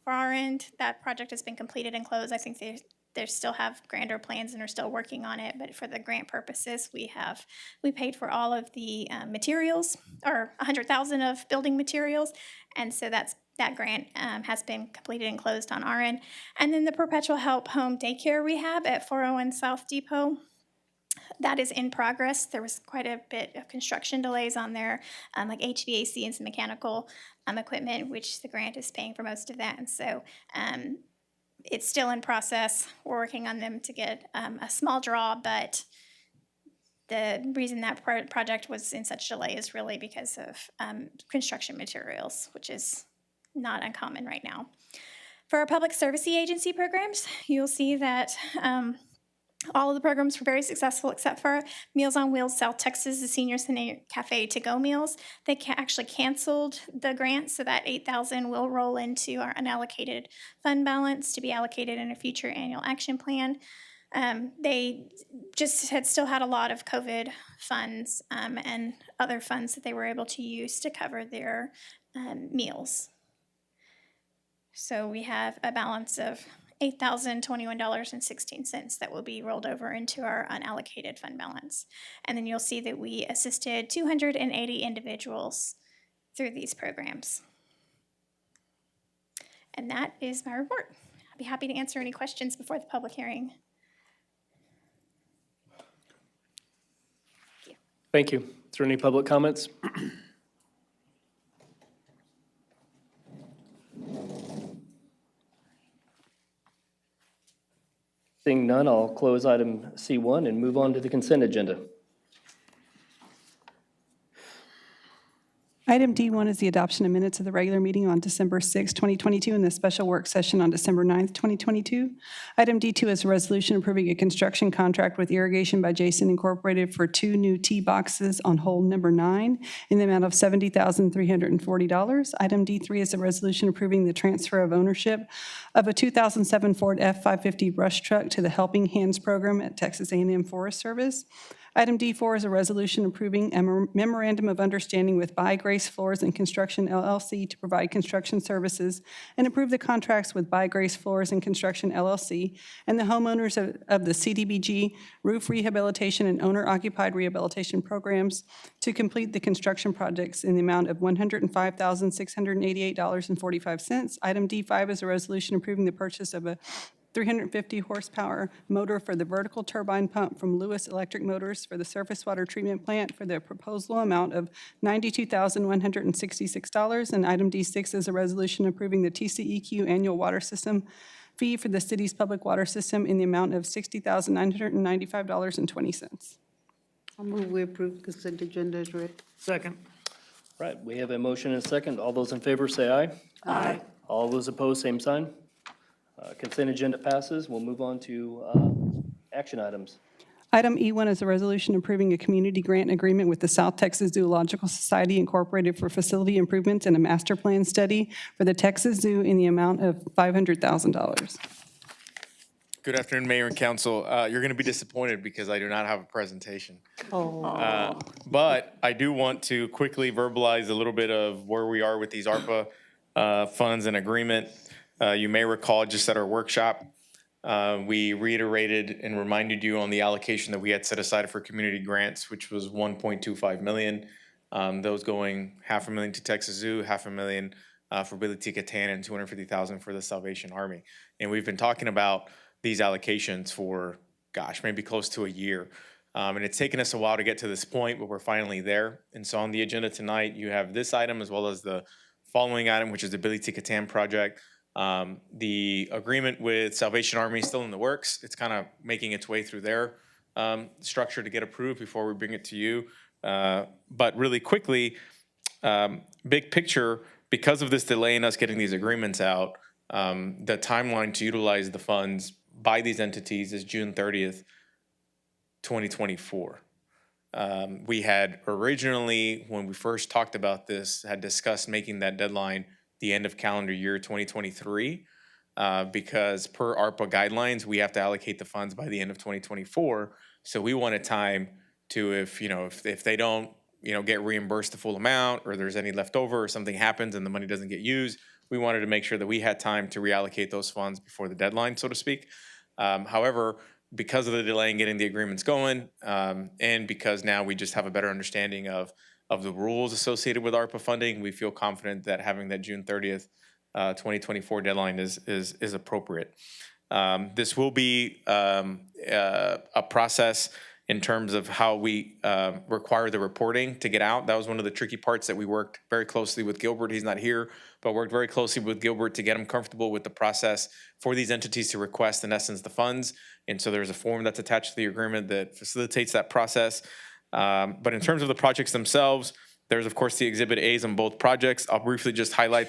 S16: for our end, that project has been completed and closed. I think they still have grander plans and are still working on it, but for the grant purposes, we paid for all of the materials, or $100,000 of building materials, and so that grant has been completed and closed on our end. And then the Perpetual Help Home Daycare Rehab at 401 South Depot, that is in progress. There was quite a bit of construction delays on there, like HVAC and some mechanical equipment, which the grant is paying for most of that, and so it's still in process. We're working on them to get a small draw, but the reason that project was in such delay is really because of construction materials, which is not uncommon right now. For our public service agency programs, you'll see that all of the programs were very successful except for Meals on Wheels South Texas, the Senior Center Cafe to-go meals. They actually canceled the grant, so that $8,000 will roll into our unallocated fund balance to be allocated in a future annual action plan. They just had still had a lot of COVID funds and other funds that they were able to use to cover their meals. So we have a balance of $8,021.16 that will be rolled over into our unallocated fund balance. And then you'll see that we assisted 280 individuals through these programs. And that is my report. I'll be happy to answer any questions before the public hearing.
S1: Thank you. Is there any public comments? Seeing none, I'll close item C1 and move on to the consent agenda.
S2: Item D1 is the adoption of minutes of the regular meeting on December 6, 2022, and the special work session on December 9, 2022. Item D2 is a resolution approving a construction contract with Irrigation by Jason Incorporated for 2 new tee boxes on hole number 9 in the amount of $70,340. Item D3 is a resolution approving the transfer of ownership of a 2007 Ford F-550 brush truck to the Helping Hands program at Texas A&M Forest Service. Item D4 is a resolution approving a memorandum of understanding with By Grace Floors and Construction LLC to provide construction services and approve the contracts with By Grace Floors and Construction LLC and the homeowners of the CDBG roof rehabilitation and owner-occupied rehabilitation programs to complete the construction projects in the amount of $105,688.45. Item D5 is a resolution approving the purchase of a 350 horsepower motor for the vertical turbine pump from Lewis Electric Motors for the surface water treatment plant for the proposal amount of $92,166. And item D6 is a resolution approving the TCEQ annual water system fee for the city's public water system in the amount of $60,995.20.
S3: I'll move we approve consent agenda as read.
S1: Second. Right, we have a motion and a second. All those in favor say aye. Aye. All those opposed, same sign. Consent agenda passes. We'll move on to action items.
S2: Item E1 is a resolution approving a community grant agreement with the South Texas Zoological Society Incorporated for facility improvements and a master plan study for the Texas Zoo in the amount of $500,000.
S5: Good afternoon, Mayor and Council. You're going to be disappointed because I do not have a presentation. But I do want to quickly verbalize a little bit of where we are with these ARPA funds and agreement. You may recall just at our workshop, we reiterated and reminded you on the allocation that we had set aside for community grants, which was $1.25 million. Those going $500,000 to Texas Zoo, $500,000 for Billy T. Cattan, and $250,000 for the Salvation Army. And we've been talking about these allocations for, gosh, maybe close to a year. And it's taken us a while to get to this point, but we're finally there. And so on the agenda tonight, you have this item as well as the following item, which is the Billy T. Cattan project. The agreement with Salvation Army is still in the works. It's kind of making its way through their structure to get approved before we bring it to you. But really quickly, big picture, because of this delay in us getting these agreements out, the timeline to utilize the funds by these entities is June 30th, 2024. We had originally, when we first talked about this, had discussed making that deadline the end of calendar year 2023, because per ARPA guidelines, we have to allocate the funds by the end of 2024. So we wanted time to, if they don't, get reimbursed the full amount, or there's any left over, or something happens and the money doesn't get used, we wanted to make sure that we had time to reallocate those funds before the deadline, so to speak. However, because of the delay in getting the agreements going, and because now we just have a better understanding of the rules associated with ARPA funding, we feel confident that having that June 30th, 2024 deadline is appropriate. This will be a process in terms of how we require the reporting to get out. That was one of the tricky parts that we worked very closely with Gilbert. He's not here, but worked very closely with Gilbert to get him comfortable with the process for these entities to request, in essence, the funds. And so there's a form that's attached to the agreement that facilitates that process. But in terms of the projects themselves, there's of course the Exhibit A's on both projects. I'll briefly just highlight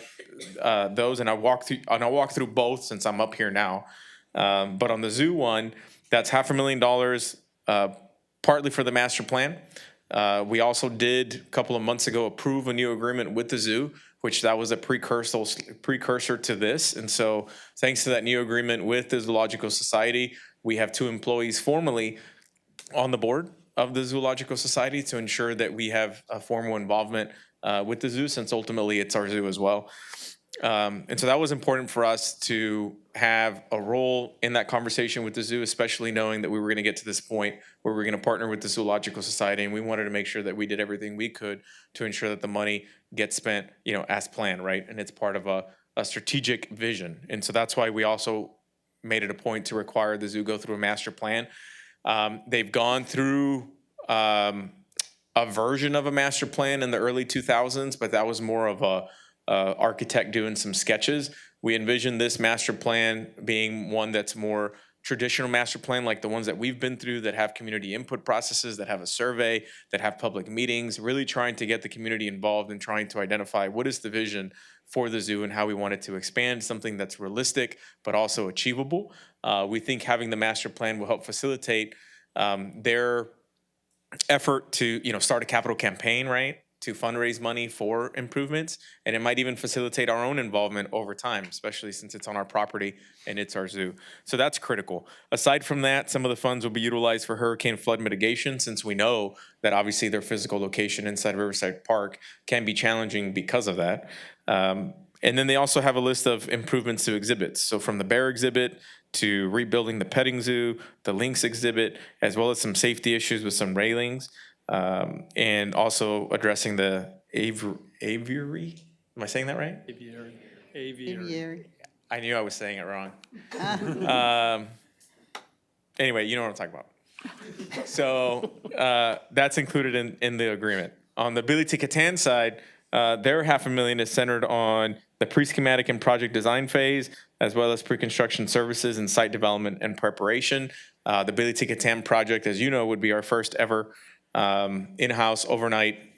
S5: those, and I'll walk through both since I'm up here now. But on the zoo one, that's $500,000, partly for the master plan. We also did a couple of months ago approve a new agreement with the zoo, which that was a precursor to this. And so thanks to that new agreement with the Zoological Society, we have 2 employees formally on the board of the Zoological Society to ensure that we have a formal involvement with the zoo, since ultimately it's our zoo as well. And so that was important for us to have a role in that conversation with the zoo, especially knowing that we were going to get to this point where we're going to partner with the Zoological Society, and we wanted to make sure that we did everything we could to ensure that the money gets spent, as planned, right? And it's part of a strategic vision. And so that's why we also made it a point to require the zoo go through a master plan. They've gone through a version of a master plan in the early 2000s, but that was more of a architect doing some sketches. We envision this master plan being one that's more traditional master plan, like the ones that we've been through, that have community input processes, that have a survey, that have public meetings, really trying to get the community involved and trying to identify what is the vision for the zoo and how we want it to expand, something that's realistic but also achievable. We think having the master plan will help facilitate their effort to start a capital campaign, right, to fundraise money for improvements, and it might even facilitate our own involvement over time, especially since it's on our property and it's our zoo. So that's critical. Aside from that, some of the funds will be utilized for hurricane flood mitigation, since we know that obviously their physical location inside Riverside Park can be challenging because of that. And then they also have a list of improvements to exhibits. So from the bear exhibit to rebuilding the petting zoo, the lynx exhibit, as well as some safety issues with some railings. And also addressing the aviary. Am I saying that right?
S3: Aviary.
S5: I knew I was saying it wrong. Anyway, you know what I'm talking about. So that's included in the agreement. On the Billy T. Cattan side, their $500,000 is centered on the pre-schematic and project design phase, as well as pre-construction services and site development and preparation. The Billy T. Cattan project, as you know, would be our first ever in-house overnight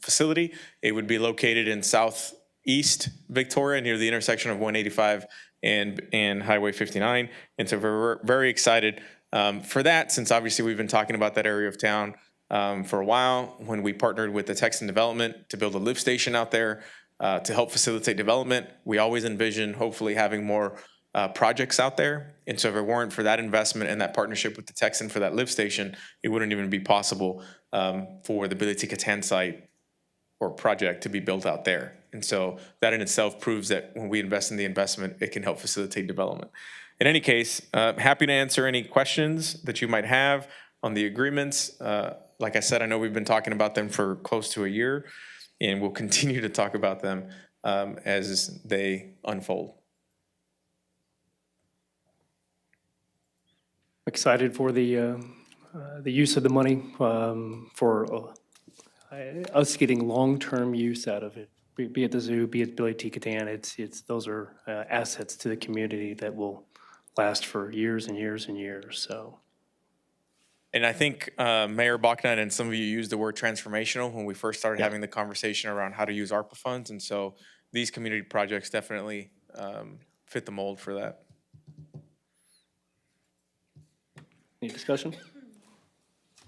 S5: facility. It would be located in southeast Victoria, near the intersection of 185 and Highway 59. And so we're very excited for that, since obviously we've been talking about that area of town for a while, when we partnered with the Texan Development to build a lift station out there to help facilitate development. We always envision hopefully having more projects out there. And so if it weren't for that investment and that partnership with the Texan for that lift station, it wouldn't even be possible for the Billy T. Cattan site or project to be built out there. And so that in itself proves that when we invest in the investment, it can help facilitate development. In any case, happy to answer any questions that you might have on the agreements. Like I said, I know we've been talking about them for close to a year, and we'll continue to talk about them as they unfold.
S1: Excited for the use of the money, for us getting long-term use out of it, be it the zoo, be it Billy T. Cattan. Those are assets to the community that will last for years and years and years. So.
S5: And I think Mayor Bachnight and some of you used the word transformational when we first started having the conversation around how to use ARPA funds. And so these community projects definitely fit the mold for that.
S1: Any discussion?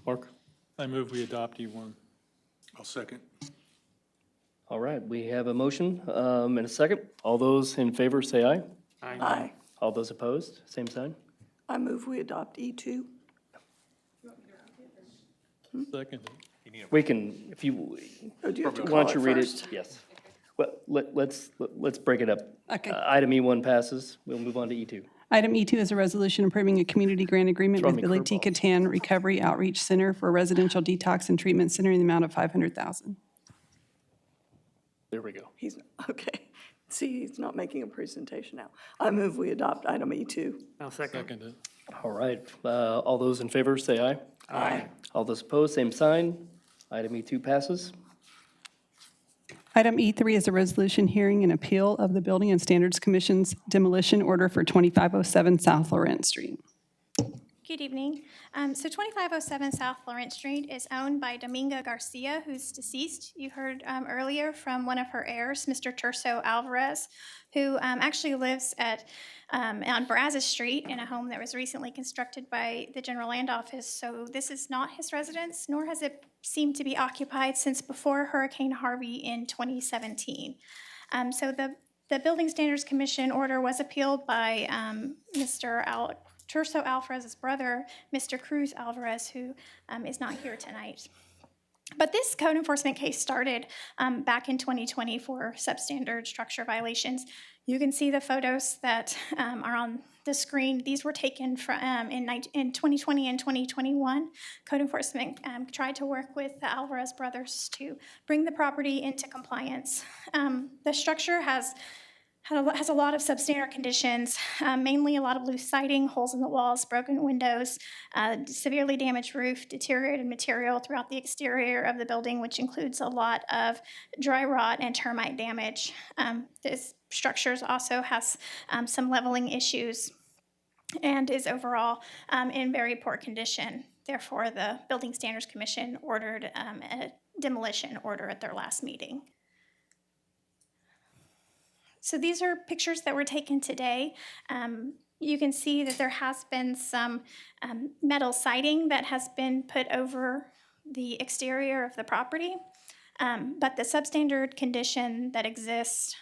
S1: Mark?
S17: I move we adopt E1. I'll second.
S1: All right, we have a motion and a second. All those in favor say aye.
S17: Aye.
S1: All those opposed, same sign.
S18: I move we adopt E2.
S17: Second.
S1: We can, if you,
S18: Oh, do you have to
S1: why
S18: call
S1: don't you
S18: it
S1: read
S18: first?
S1: it? Yes. Well, let's break it up.
S2: Okay.
S1: Item E1 passes. We'll move on to E2.
S2: Item E2 is a resolution approving a community grant agreement
S1: Throw
S2: with
S1: me
S2: Billy T.
S1: curveballs.
S2: Cattan Recovery Outreach Center for a residential detox and treatment center in the amount of $500,000.
S1: There we go.
S18: He's, okay. See, he's not making a presentation now. I move we adopt item E2.
S17: I'll second it.
S1: All right, all those in favor say aye.
S18: Aye.
S1: All those opposed, same sign. Item E2 passes.
S2: Item E3 is a resolution hearing an appeal of the Building and Standards Commission's demolition order for 2507 South Laurent Street.
S16: Good evening. So 2507 South Laurent Street is owned by Dominga Garcia, who's deceased. You heard earlier from one of her heirs, Mr. Terso Alvarez, who actually lives on Brazos Street in a home that was recently constructed by the General Land Office. So this is not his residence, nor has it seemed to be occupied since before Hurricane Harvey in 2017. So the Building Standards Commission order was appealed by Mr. Jesús Alvarez's brother, Mr. Cruz Alvarez, who is not here tonight. But this code enforcement case started back in 2020 for substandard structure violations. You can see the photos that are on the screen. These were taken from, in 2020 and 2021. Code enforcement tried to work with the Alvarez brothers to bring the property into compliance. The structure has a lot of substandard conditions, mainly a lot of loose siding, holes in the walls, broken windows, severely damaged roof, deteriorated material throughout the exterior of the building, which includes a lot of dry rot and termite damage. This structure also has some leveling issues and is overall in very poor condition. Therefore, the Building Standards Commission ordered a demolition order at their last meeting. So these are pictures that were taken today. You can see that there has been some metal siding that has been put over the exterior of the property, but the substandard condition that exists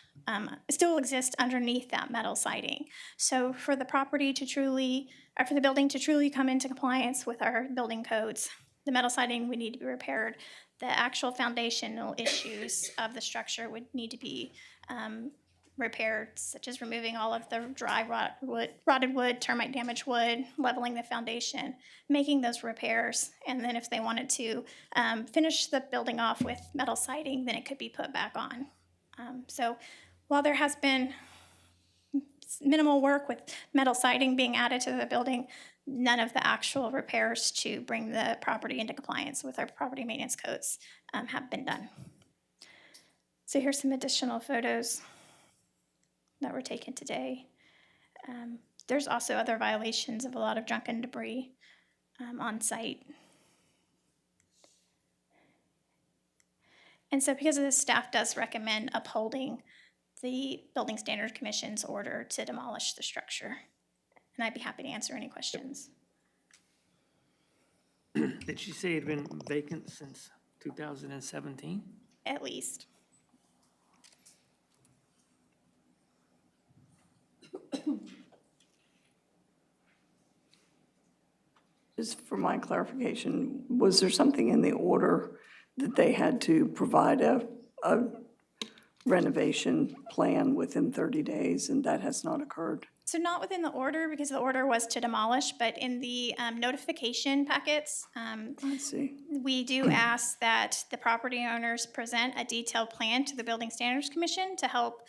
S16: still exists underneath that metal siding. So for the property to truly, or for the building to truly come into compliance with our building codes, the metal siding would need to be repaired. The actual foundational issues of the structure would need to be repaired, such as removing all of the dry rotted wood, termite damaged wood, leveling the foundation, making those repairs, and then if they wanted to finish the building off with metal siding, then it could be put back on. So while there has been minimal work with metal siding being added to the building, none of the actual repairs to bring the property into compliance with our property maintenance codes have been done. So here's some additional photos that were taken today. There's also other violations of a lot of junk and debris on site. And so because of this, staff does recommend upholding the Building Standards Commission's order to demolish the structure. And I'd be happy to answer any questions.
S19: Did you say it had been vacant since 2017?
S16: At least.
S18: Just for my clarification, was there something in the order that they had to provide a renovation plan within 30 days, and that has not occurred?
S16: So not within the order, because the order was to demolish, but in the notification packets,
S18: I see.
S16: we do ask that the property owners present a detailed plan to the Building Standards Commission to help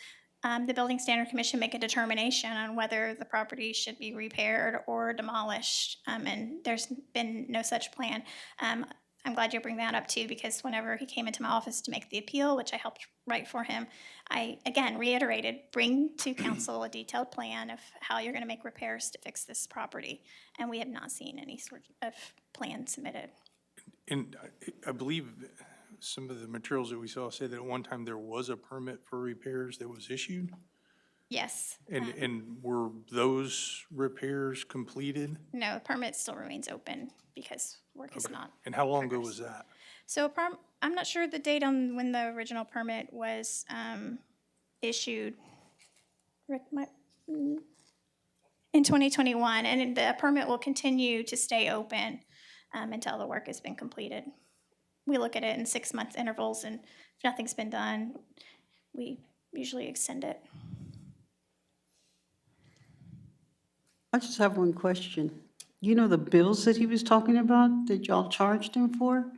S16: the Building Standards Commission make a determination on whether the property should be repaired or demolished, and there's been no such plan. I'm glad you bring that up too, because whenever he came into my office to make the appeal, which I helped write for him, I again reiterated, bring to council a detailed plan of how you're going to make repairs to fix this property, and we have not seen any sort of plan submitted.
S17: And I believe some of the materials that we saw say that at one time there was a permit for repairs that was issued?
S16: Yes.
S17: And were those repairs completed?
S16: No, the permit still remains open because work is not.
S17: And how long ago was that?
S16: So I'm not sure the date on when the original permit was issued. Rick, in 2021, and the permit will continue to stay open until the work has been completed. We look at it in 6-month intervals, and if nothing's been done, we usually extend it.
S3: I just have one question. You know the bills that he was talking about that y'all charged him for?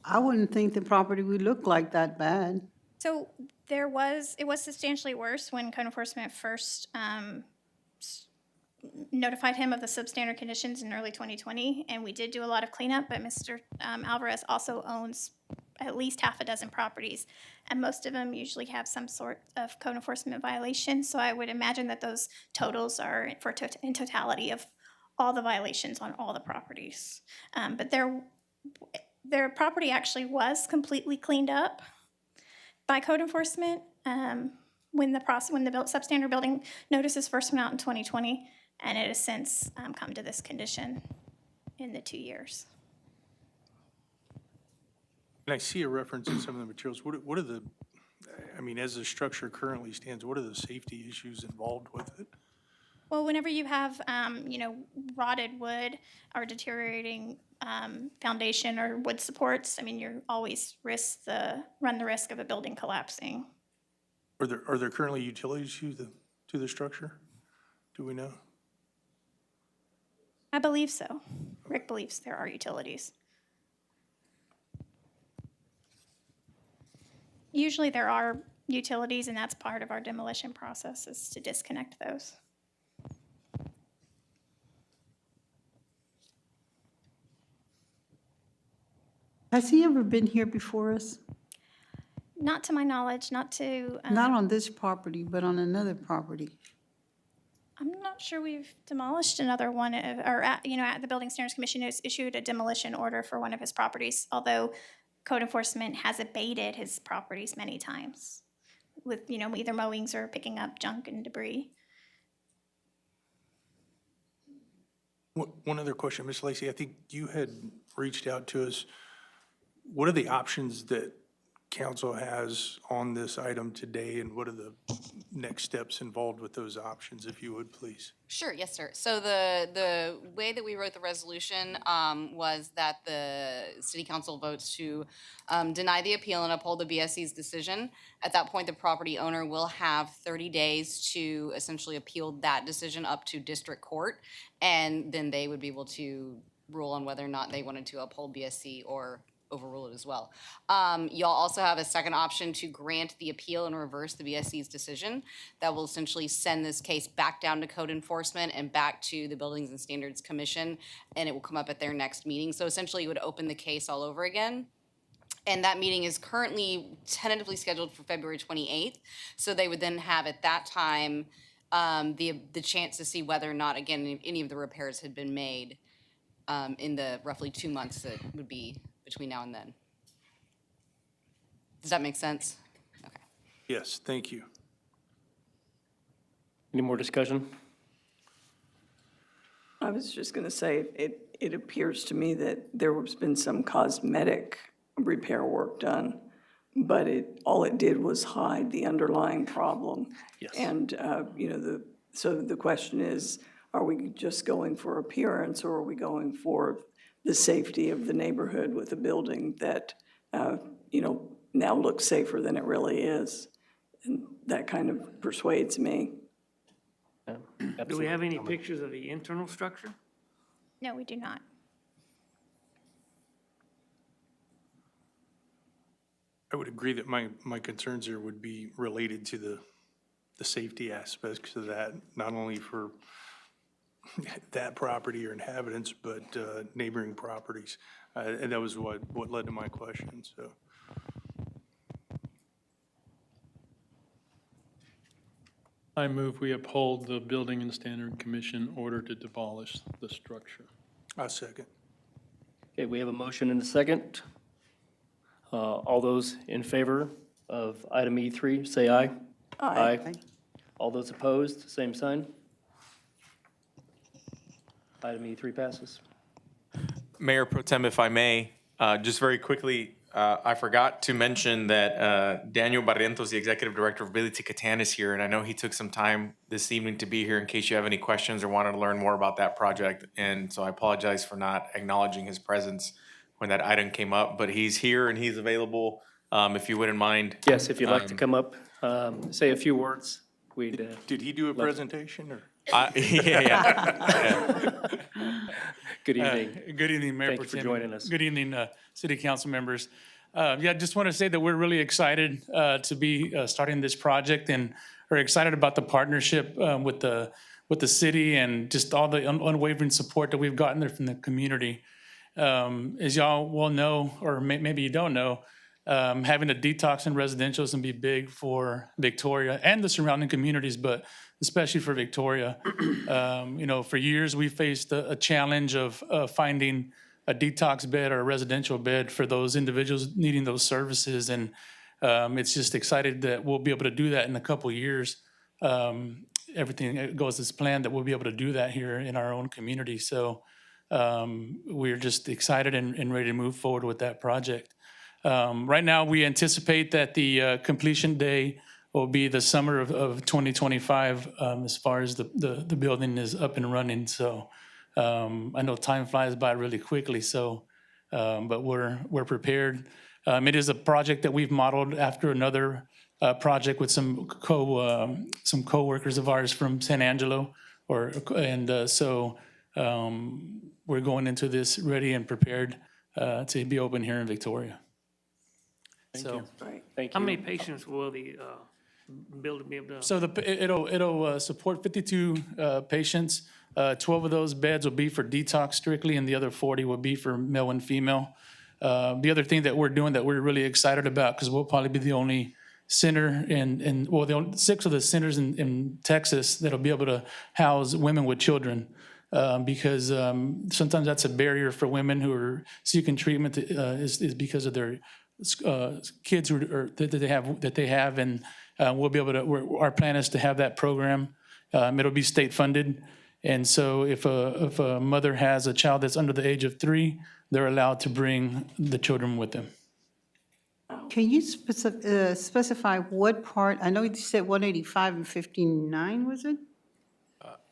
S3: I wouldn't think the property would look like that bad.
S16: So it was substantially worse when code enforcement first notified him of the substandard conditions in early 2020, and we did do a lot of cleanup, but Mr. Alvarez also owns at least half a dozen properties, and most of them usually have some sort of code enforcement violation, so I would imagine that those totals are in totality of all the violations on all the properties. But their property actually was completely cleaned up by code enforcement when the substandard building notices first went out in 2020, and it has since come to this condition in the 2 years.
S17: And I see a reference in some of the materials. What are the, I mean, as the structure currently stands, what are the safety issues involved with it?
S16: Well, whenever you have, rotted wood or deteriorating foundation or wood supports, I mean, you're always run the risk of a building collapsing.
S17: Are there currently utilities to the structure? Do we know?
S16: I believe so. Rick believes there are utilities. Usually there are utilities, and that's part of our demolition process, is to disconnect those.
S3: Has he ever been here before us?
S16: Not to my knowledge, not to.
S3: Not on this property, but on another property.
S16: I'm not sure we've demolished another one, at the Building Standards Commission has issued a demolition order for one of his properties, although code enforcement has abated his properties many times with, either mowings or picking up junk and debris.
S17: One other question, Ms. Lacy, I think you had reached out to us. What are the options that council has on this item today, and what are the next steps involved with those options, if you would, please?
S20: Sure, yes, sir. So the way that we wrote the resolution was that the city council votes to deny the appeal and uphold the BSC's decision. At that point, the property owner will have 30 days to essentially appeal that decision up to district court, and then they would be able to rule on whether or not they wanted to uphold BSC or overrule it as well. Y'all also have a second option to grant the appeal and reverse the BSC's decision. That will essentially send this case back down to code enforcement and back to the Buildings and Standards Commission, and it will come up at their next meeting. So essentially, you would open the case all over again. And that meeting is currently tentatively scheduled for February 28th. So they would then have at that time the chance to see whether or not, again, any of the repairs had been made in the roughly 2 months that would be between now and then. Does that make sense? Okay.
S17: Yes, thank you.
S1: Any more discussion?
S18: I was just going to say, it appears to me that there has been some cosmetic repair work done, but all it did was hide the underlying problem.
S1: Yes.
S18: And, so the question is, are we just going for appearance, or are we going for the safety of the neighborhood with a building that, now looks safer than it really is? And that kind of persuades me.
S19: Do we have any pictures of the internal structure?
S16: No, we do not.
S17: I would agree that my concerns there would be related to the safety aspects of that, not only for that property or inhabitants, but neighboring properties. And that was what led to my question, so.
S21: I move we uphold the Building and Standard Commission order to demolish the structure.
S17: I'll second.
S1: Okay, we have a motion and a second. All those in favor of item E3, say aye.
S18: Aye.
S1: All those opposed, same sign. Item E3 passes.
S5: Mayor Pro Tem, if I may, just very quickly, I forgot to mention that Daniel Barrientos, the Executive Director of Ability Cattan, is here, and I know he took some time this evening to be here in case you have any questions or wanted to learn more about that project. And so I apologize for not acknowledging his presence when that item came up, but he's here and he's available if you wouldn't mind.
S1: Yes, if you'd like to come up, say a few words. We'd.
S17: Did he do a presentation, or?
S5: Yeah.
S1: Good evening.
S22: Good evening, Mayor.
S1: Thank you for joining us.
S22: Good evening, City Council members. Just want to say that we're really excited to be starting this project, and are excited about the partnership with the city and just all the unwavering support that we've gotten there from the community. As y'all well know, or maybe you don't know, having a detox in residential is going to be big for Victoria and the surrounding communities, but especially for Victoria. For years we faced a challenge of finding a detox bed or a residential bed for those individuals needing those services, and it's just excited that we'll be able to do that in a couple of years. Everything goes as planned, that we'll be able to do that here in our own community. So we're just excited and ready to move forward with that project. Right now, we anticipate that the completion day will be the summer of 2025, as far as the building is up and running. So I know time flies by really quickly, so, but we're prepared. It is a project that we've modeled after another project with some coworkers of ours from San Angelo, so we're going into this ready and prepared to be open here in Victoria.
S21: Thank you.
S19: Right. How many patients will the building be able to?
S22: So it'll support 52 patients. 12 of those beds will be for detox strictly, and the other 40 will be for male and female. The other thing that we're doing that we're really excited about, because we'll probably be the only center six of the centers in Texas that'll be able to house women with children, because sometimes that's a barrier for women who are seeking treatment is because of their kids that they have, and we'll be able to. Our plan is to have that program. It'll be state funded, and so if a mother has a child that's under the age of 3, they're allowed to bring the children with them.
S3: Can you specify what part, I know you said 185 and 59, was it?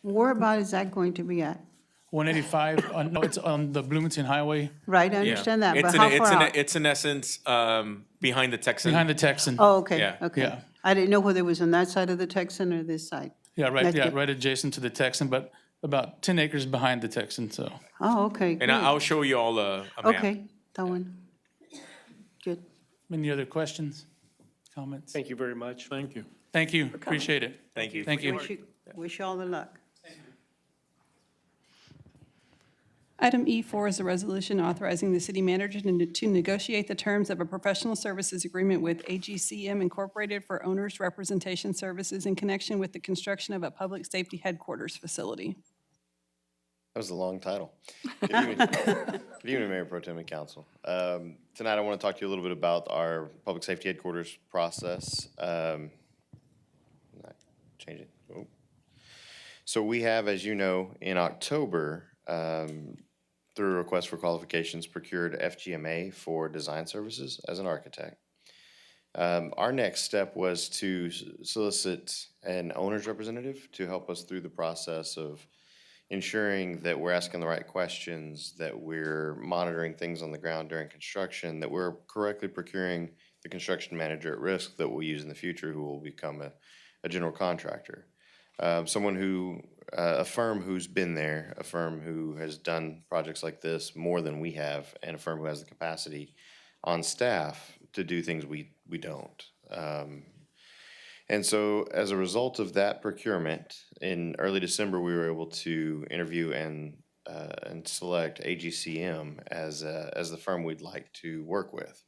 S3: Where about is that going to be at?
S22: 185, no, it's on the Bloomington Highway.
S3: Right, I understand that, but how far out?
S5: It's in essence behind the Texan.
S22: Behind the Texan.
S3: Oh, okay,
S5: Yeah.
S3: okay.
S22: Yeah.
S3: I didn't know whether it was on that side of the Texan or this side.
S22: Yeah,
S3: That's good.
S22: right adjacent to the Texan, but about 10 acres behind the Texan, so.
S3: Oh, okay,
S5: And
S3: good.
S5: I'll show you all a map.
S3: Okay, that one. Good.
S22: Any other questions, comments?
S1: Thank you very much.
S21: Thank you.
S22: Thank you, appreciate it.
S5: Thank you.
S22: Thank you.
S3: Wish you all the luck.
S2: Item E4 is a resolution authorizing the city manager to negotiate the terms of a professional services agreement with AGCM Incorporated for owners' representation services in connection with the construction of a public safety headquarters facility.
S4: That was a long title. Good evening, Mayor Pro Tem and Council. Tonight, I want to talk to you a little bit about our public safety headquarters process. Change it. Oh. So we have, as you know, in October, through a request for qualifications, procured FGMA for design services as an architect. Our next step was to solicit an owner's representative to help us through the process of ensuring that we're asking the right questions, that we're monitoring things on the ground during construction, that we're correctly procuring the construction manager at risk that we'll use in the future who will become a general contractor. Someone who, a firm who's been there, a firm who has done projects like this more than we have, and a firm who has the capacity on staff to do things we don't. And so as a result of that procurement, in early December, we were able to interview and select AGCM as the firm we'd like to work with.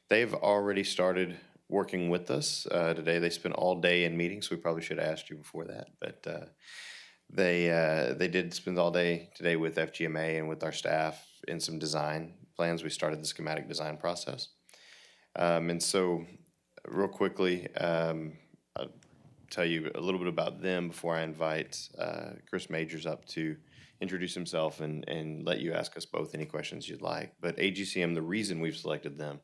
S4: They've already started working with us. Today they spent all day in meetings, so we probably should have asked you before that, but they did spend all day today with FGMA and with our staff in some design plans. We started the schematic design process. And so real quickly, I'll tell you a little bit about them before I invite Chris Majors up to introduce himself and let you ask us both any questions you'd like. But AGCM, the reason we've selected them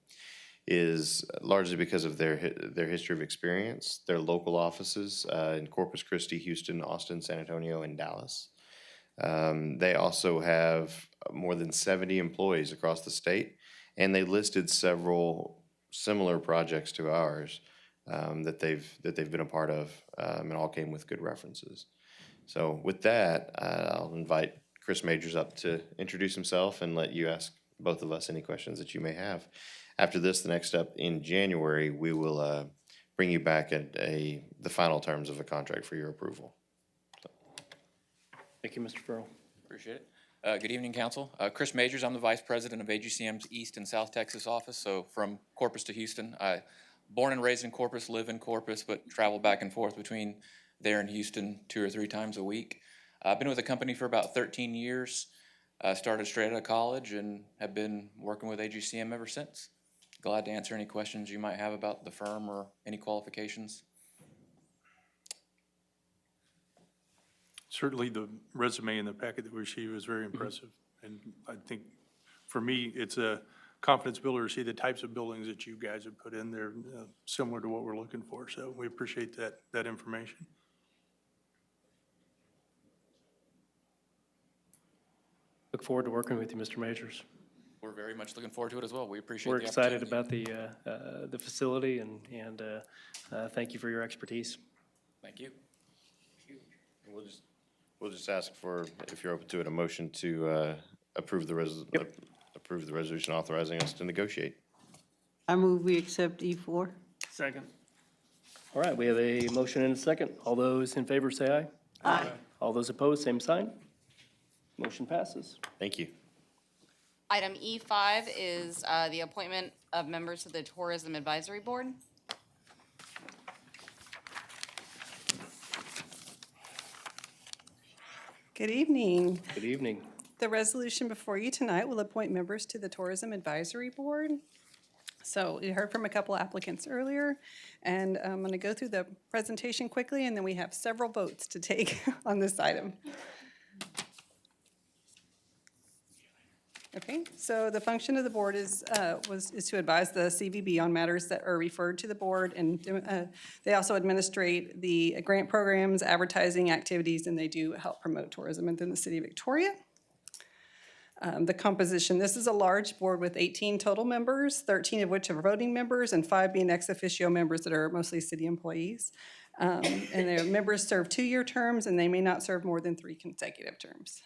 S4: is largely because of their history of experience, their local offices in Corpus Christi, Houston, Austin, San Antonio, and Dallas. They also have more than 70 employees across the state, and they listed several similar projects to ours that they've been a part of, and all came with good references. So with that, I'll invite Chris Majors up to introduce himself and let you ask both of us any questions that you may have. After this, the next step in January, we will bring you back at the final terms of a contract for your approval. So.
S1: Thank you, Mr. Farrell.
S6: Appreciate it. Good evening, Council. Chris Majors, I'm the Vice President of AGCM's East and South Texas office, so from Corpus to Houston. Born and raised in Corpus, live in Corpus, but travel back and forth between there and Houston 2 or 3 times a week. I've been with the company for about 13 years. Started straight out of college and have been working with AGCM ever since. Glad to answer any questions you might have about the firm or any qualifications.
S17: Certainly the resume in the packet that we received was very impressive. And I think for me, it's a confidence builder to see the types of buildings that you guys have put in there, similar to what we're looking for. So we appreciate that information.
S1: Look forward to working with you, Mr. Majors.
S6: We're very much looking forward to it as well. We appreciate
S1: We're
S6: the
S1: excited
S6: opportunity.
S1: about the facility, and thank you for your expertise.
S6: Thank you.
S4: We'll just ask for, if you're open to it, a motion to approve the resolution authorizing us to negotiate.
S3: I move we accept E4.
S19: Second.
S1: All right, we have a motion and a second. All those in favor say aye.
S3: Aye.
S1: All those opposed, same sign. Motion passes.
S4: Thank you.
S20: Item E5 is the appointment of members to the Tourism Advisory Board.
S2: Good evening.
S1: Good evening.
S2: The resolution before you tonight will appoint members to the Tourism Advisory Board. So you heard from a couple applicants earlier, and I'm going to go through the presentation quickly, and then we have several votes to take on this item. Okay, so the function of the board is to advise the CVB on matters that are referred to the board, and they also administrate the grant programs, advertising activities, and they do help promote tourism within the city of Victoria. The composition, this is a large board with 18 total members, 13 of which are voting members, and 5 being ex officio members that are mostly city employees. And their members serve 2-year terms, and they may not serve more than 3 consecutive terms.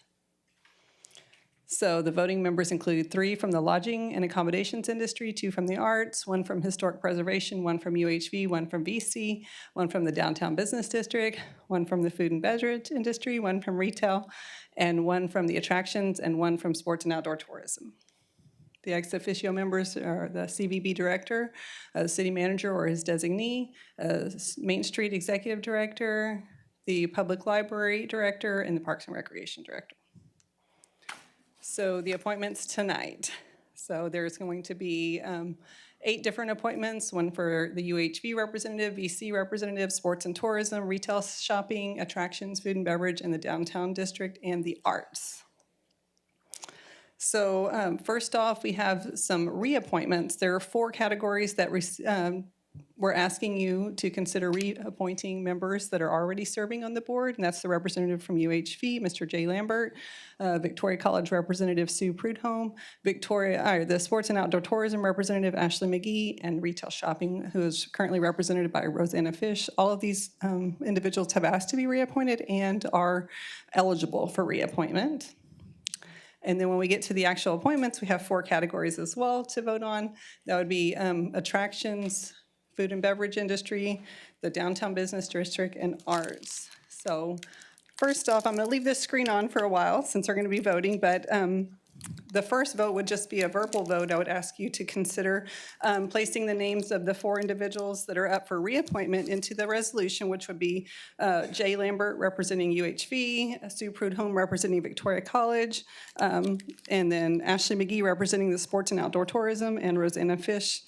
S2: So the voting members include 3 from the lodging and accommodations industry, 2 from the arts, 1 from historic preservation, 1 from UHV, 1 from VC, 1 from the downtown business district, 1 from the food and beverage industry, 1 from retail, and 1 from the attractions, and 1 from sports and outdoor tourism. The ex officio members are the CVB director, the city manager or his designee, Main Street executive director, the public library director, and the parks and recreation director. So the appointments tonight. So there's going to be 8 different appointments, 1 for the UHV representative, VC representative, sports and tourism, retail shopping, attractions, food and beverage, and the downtown district, and the arts. So first off, we have some reappointments. There are 4 categories that we're asking you to consider reappointing members that are already serving on the board, and that's the representative from UHV, Mr. Jay Lambert, Victoria College representative Sue Prudhomme, the sports and outdoor tourism representative Ashley McGee, and retail shopping, who is currently represented by Rosanna Fish. All of these individuals have asked to be reappointed and are eligible for reappointment. And then when we get to the actual appointments, we have 4 categories as well to vote on. That would be attractions, food and beverage industry, the downtown business district, and arts. So first off, I'm going to leave this screen on for a while since we're going to be voting, but the first vote would just be a verbal vote. I would ask you to consider placing the names of the 4 individuals that are up for reappointment into the resolution, which would be Jay Lambert representing UHV, Sue Prudhomme representing Victoria College, and then Ashley McGee representing the sports and outdoor tourism, and Rosanna Fish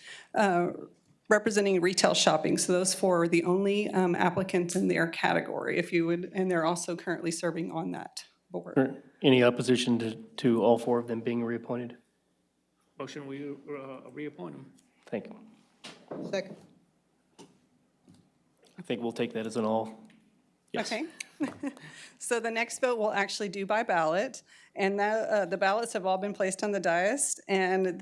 S2: representing retail shopping. So those 4 are the only applicants in their category, if you would, and they're also currently serving on that board.
S1: Any opposition to all 4 of them being reappointed?
S19: Motion, we reappoint them.
S1: Thank you.
S3: Second.
S1: I think we'll take that as an all. Yes.
S2: Okay. So the next vote we'll actually do by ballot, and the ballots have all been placed on the dais, and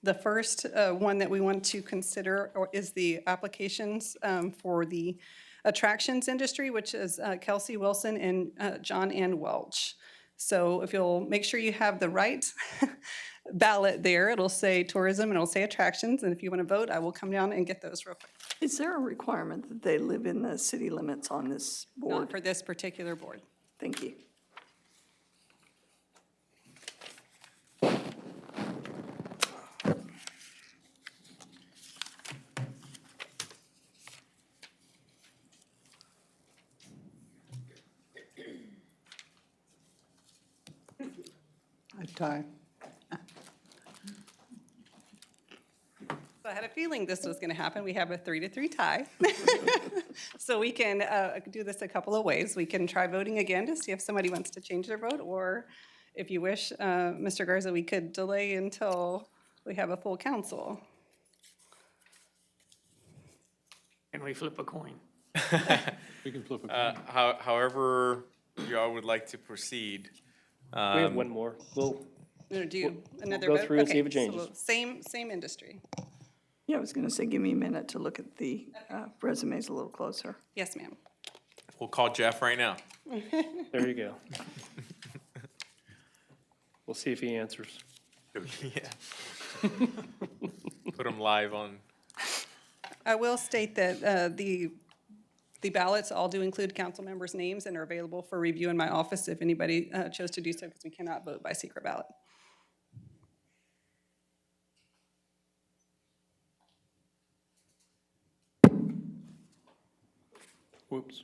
S2: the first one that we want to consider is the applications for the attractions industry, which is Kelsey Wilson and John Ann Welch. So if you'll make sure you have the right ballot there, it'll say tourism and it'll say attractions. And if you want to vote, I will come down and get those real quick.
S18: Is there a requirement that they live in the city limits on this board?
S2: Not for this particular board.
S18: Thank you.
S3: A tie.
S2: So I had a feeling this was going to happen. We have a 3-3 tie. So we can do this a couple of ways. We can try voting again to see if somebody wants to change their vote, or If you wish, Mr. Garza, we could delay until we have a full council.
S19: Can we flip a coin?
S21: We can flip a coin.
S5: However y'all would like to proceed.
S1: We have one more. We'll
S2: Do another
S1: go
S2: vote?
S1: through and see if it
S2: Okay, so
S1: changes.
S2: same industry.
S18: Yeah, I was going to say, give me a minute to look at the resumes a little closer.
S2: Yes, ma'am.
S5: We'll call Jeff right now.
S1: There you go. We'll see if he answers.
S5: Yeah. Put him live on.
S2: I will state that the ballots all do include council members' names and are available for review in my office if anybody chose to do so, because we cannot vote by secret ballot.
S1: Whoops.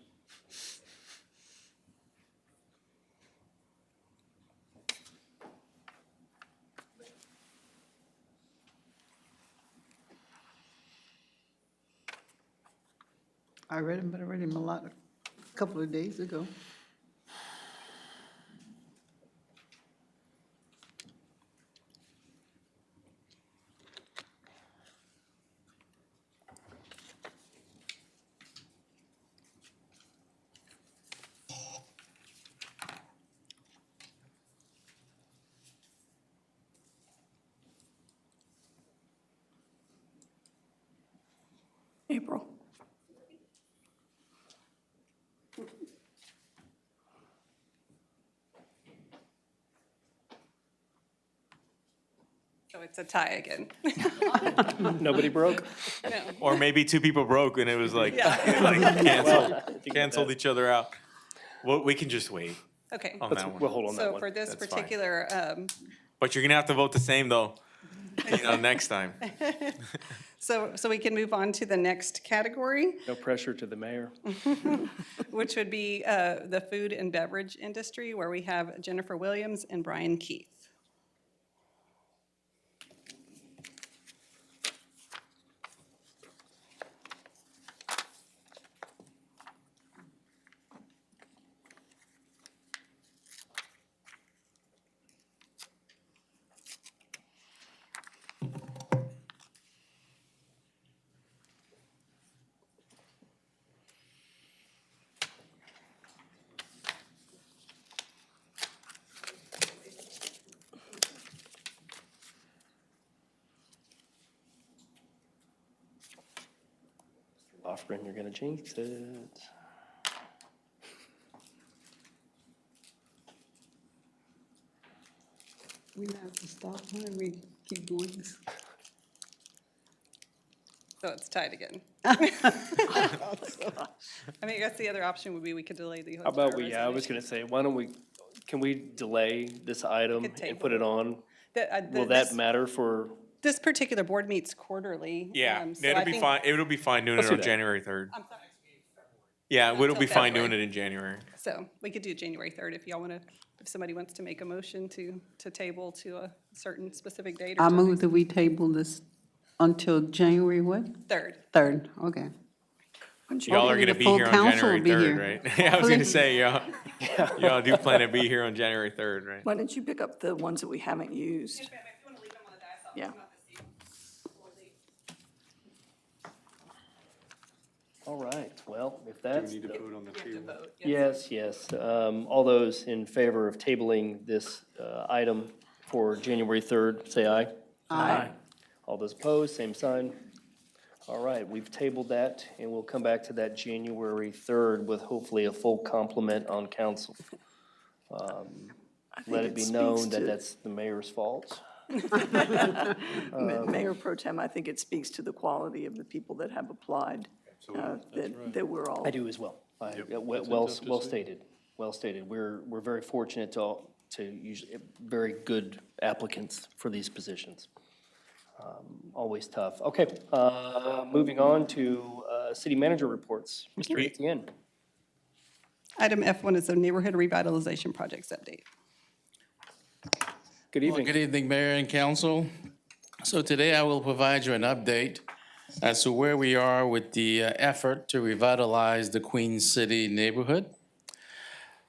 S3: I read him, but I read him a couple of days ago.
S18: April.
S2: So it's a tie again.
S1: Nobody broke?
S2: No.
S5: Or maybe two people broke and it was like,
S2: Yeah.
S5: like canceled each other out. Well, we can just wait
S2: Okay.
S5: on that one.
S1: We'll hold on that
S2: So
S1: one.
S2: for this
S5: That's fine.
S2: particular,
S5: But you're gonna have to vote the same though, next time.
S2: so we can move on to the next category,
S1: No pressure to the mayor.
S2: which would be the food and beverage industry, where we have Jennifer Williams and Brian Keith.
S1: Offering, you're gonna jinx it.
S3: We have to stop when we keep going this.
S2: So it's tied again. I mean, I guess the other option would be we could delay the.
S1: How about I was gonna say, why don't we, can we delay this item and put it on? Will that matter for?
S2: This particular board meets quarterly.
S5: Yeah,
S2: so
S5: it'll
S2: I
S5: be
S2: think-
S5: fine, it'll be fine doing
S1: Let's
S5: it
S1: do
S5: on
S1: that.
S5: January 3rd.
S2: I'm sorry.
S5: Yeah, it'll be
S2: Until
S5: fine doing
S2: February.
S5: it in January.
S2: So we could do January 3rd if y'all want to, if somebody wants to make a motion to table to a certain specific date. or
S3: I
S2: something.
S3: move that we table this until January what?
S2: 3rd.
S3: 3rd, okay.
S5: Y'all are
S3: Hopefully
S5: gonna
S3: the
S5: be
S3: full
S5: here on
S3: council will
S5: January
S3: be
S5: 3rd,
S3: here.
S5: right? Yeah, I was gonna say, y'all do plan to be here on January 3rd, right?
S18: Why don't you pick up the ones that we haven't used? Yeah.
S1: All right, well, if that's.
S17: Need to vote on the two.
S1: Yes, yes. All those in favor of tabling this item for January 3rd, say aye.
S3: Aye.
S1: All those opposed, same sign. All right, we've tabled that, and we'll come back to that January 3rd with hopefully a full complement on council.
S18: I
S1: Let
S18: think
S1: it be
S18: speaks
S1: known that
S18: to-
S1: that's the mayor's fault.
S18: Mayor Pro Tem, I think it speaks to the quality of the people that have applied, that we're all.
S1: I do as well. Well stated, well stated. We're very fortunate to use very good applicants for these positions. Always tough. Okay, moving on to city manager reports. Mr. Etienne.
S2: Item F1 is the neighborhood revitalization projects update.
S1: Good evening.
S7: Good evening, Mayor and Council. So today I will provide you an update as to where we are with the effort to revitalize the Queen City neighborhood.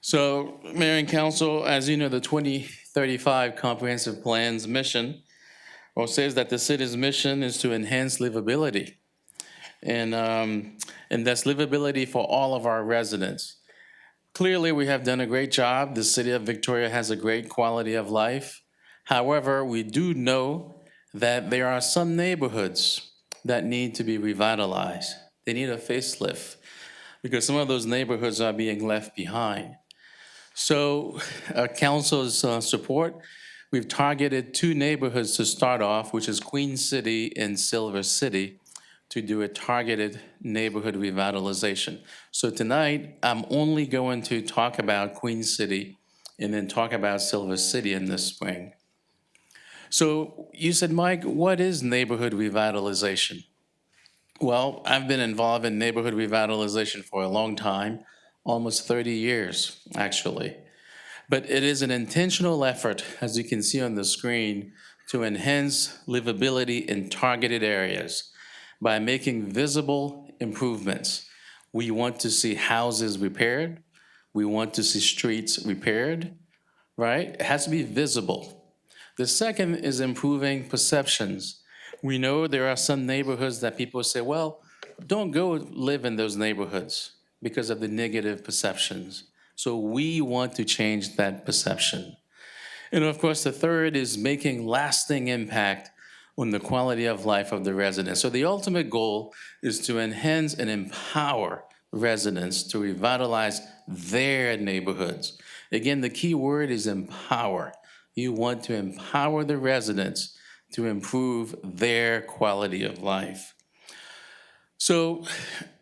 S7: So, Mayor and Council, as you know, the 20 35 comprehensive plan's mission, or says that the city's mission is to enhance livability. And that's livability for all of our residents. Clearly, we have done a great job. The city of Victoria has a great quality of life. However, we do know that there are some neighborhoods that need to be revitalized. They need a facelift because some of those neighborhoods are being left behind. So, council's support, we've targeted 2 neighborhoods to start off, which is Queen City and Silver City, to do a targeted neighborhood revitalization. So tonight, I'm only going to talk about Queen City and then talk about Silver City in the spring. So you said, Mike, what is neighborhood revitalization? Well, I've been involved in neighborhood revitalization for a long time, almost 30 years, actually. But it is an intentional effort, as you can see on the screen, to enhance livability in targeted areas by making visible improvements. We want to see houses repaired. We want to see streets repaired, right? It has to be visible. The second is improving perceptions. We know there are some neighborhoods that people say, well, don't go live in those neighborhoods because of the negative perceptions. So we want to change that perception. And of course, the third is making lasting impact on the quality of life of the residents. So the ultimate goal is to enhance and empower residents to revitalize their neighborhoods. Again, the key word is empower. You want to empower the residents to improve their quality of life. So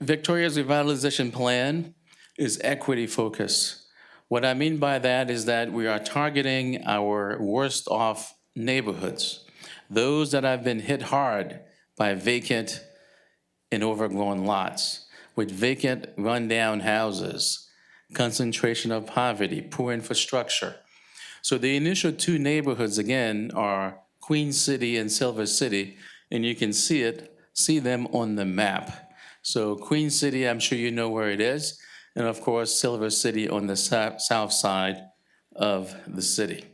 S7: Victoria's revitalization plan is equity focused. What I mean by that is that we are targeting our worst off neighborhoods, those that have been hit hard by vacant and overgrown lots, with vacant rundown houses, concentration of poverty, poor infrastructure. So the initial 2 neighborhoods, again, are Queen City and Silver City, and you can see them on the map. So Queen City, I'm sure you know where it is, and of course, Silver City on the south side of the city.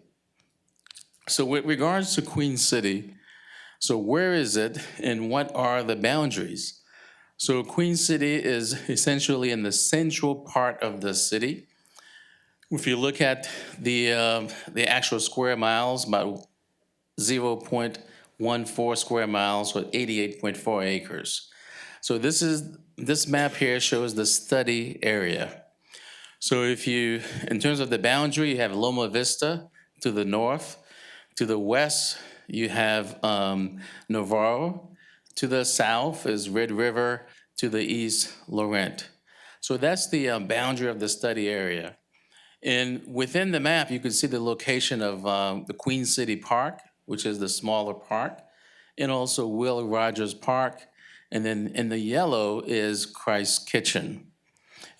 S7: So with regards to Queen City, so where is it and what are the boundaries? So Queen City is essentially in the central part of the city. If you look at the actual square miles, about 0.14 square miles with 88.4 acres. So this map here shows the study area. So if you, in terms of the boundary, you have Loma Vista to the north. To the west, you have Navarro. To the south is Red River. To the east, Laurent. So that's the boundary of the study area. And within the map, you can see the location of the Queen City Park, which is the smaller park, and also Will Rogers Park. And then in the yellow is Christ's Kitchen.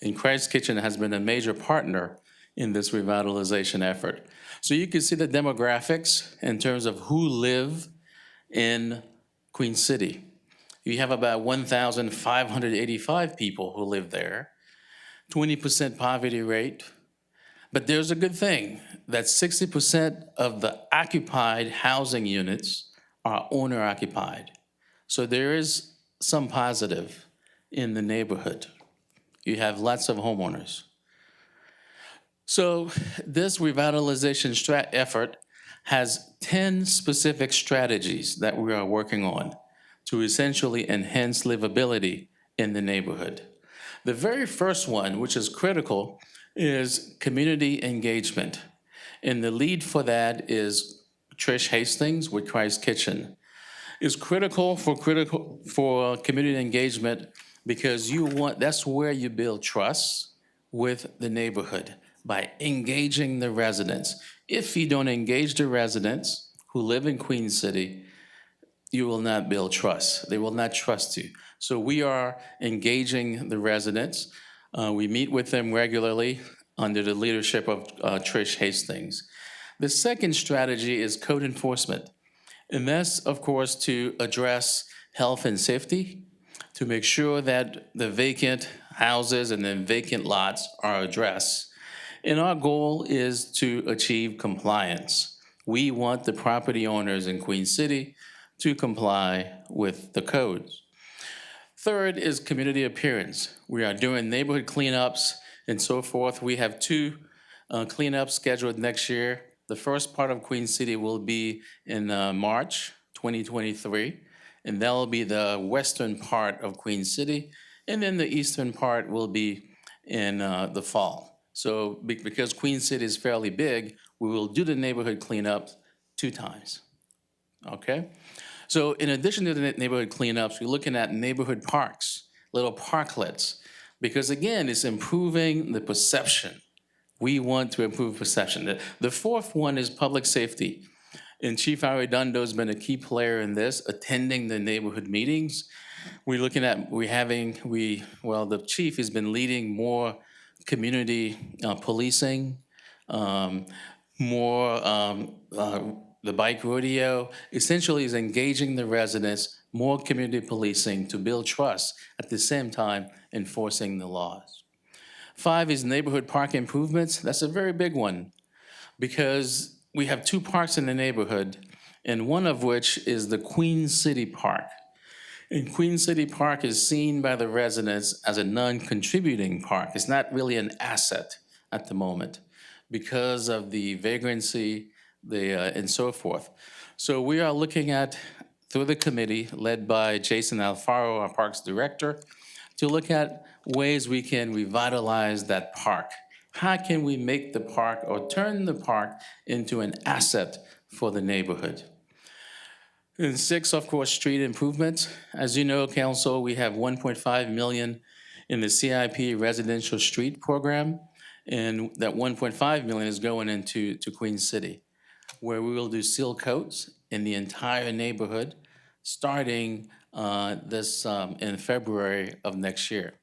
S7: And Christ's Kitchen has been a major partner in this revitalization effort. So you can see the demographics in terms of who live in Queen City. You have about 1,585 people who live there, 20% poverty rate. But there's a good thing, that 60% of the occupied housing units are owner-occupied. So there is some positive in the neighborhood. You have lots of homeowners. So this revitalization effort has 10 specific strategies that we are working on to essentially enhance livability in the neighborhood. The very first one, which is critical, is community engagement. And the lead for that is Trish Hastings with Christ's Kitchen. It's critical for community engagement because that's where you build trust with the neighborhood, by engaging the residents. If you don't engage the residents who live in Queen City, you will not build trust. They will not trust you. So we are engaging the residents. We meet with them regularly under the leadership of Trish Hastings. The second strategy is code enforcement. And that's, of course, to address health and safety, to make sure that the vacant houses and the vacant lots are addressed. And our goal is to achieve compliance. We want the property owners in Queen City to comply with the codes. Third is community appearance. We are doing neighborhood cleanups and so forth. We have 2 cleanups scheduled next year. The first part of Queen City will be in March 2023, and that will be the western part of Queen City, and then the eastern part will be in the fall. So because Queen City is fairly big, we will do the neighborhood cleanup 2 times, okay? So in addition to the neighborhood cleanups, we're looking at neighborhood parks, little parklets, because again, it's improving the perception. We want to improve perception. The fourth one is public safety. And Chief Arredondo has been a key player in this, attending the neighborhood meetings. We're looking at, the chief has been leading more community policing, the bike rodeo, essentially is engaging the residents, more community policing to build trust, at the same time enforcing the laws. 5 is neighborhood park improvements. That's a very big one because we have 2 parks in the neighborhood, and one of which is the Queen City Park. And Queen City Park is seen by the residents as a non-contributing park. It's not really an asset at the moment because of the vagrancy, and so forth. So we are looking at, through the committee led by Jason Alfaro, our Parks Director, to look at ways we can revitalize that park. How can we make the park or turn the park into an asset for the neighborhood? And 6, of course, street improvements. As you know, Council, we have $1.5 million in the CIP residential street program, and that $1.5 million is going into Queen City, where we will do seal coats in the entire neighborhood, starting in February of next year.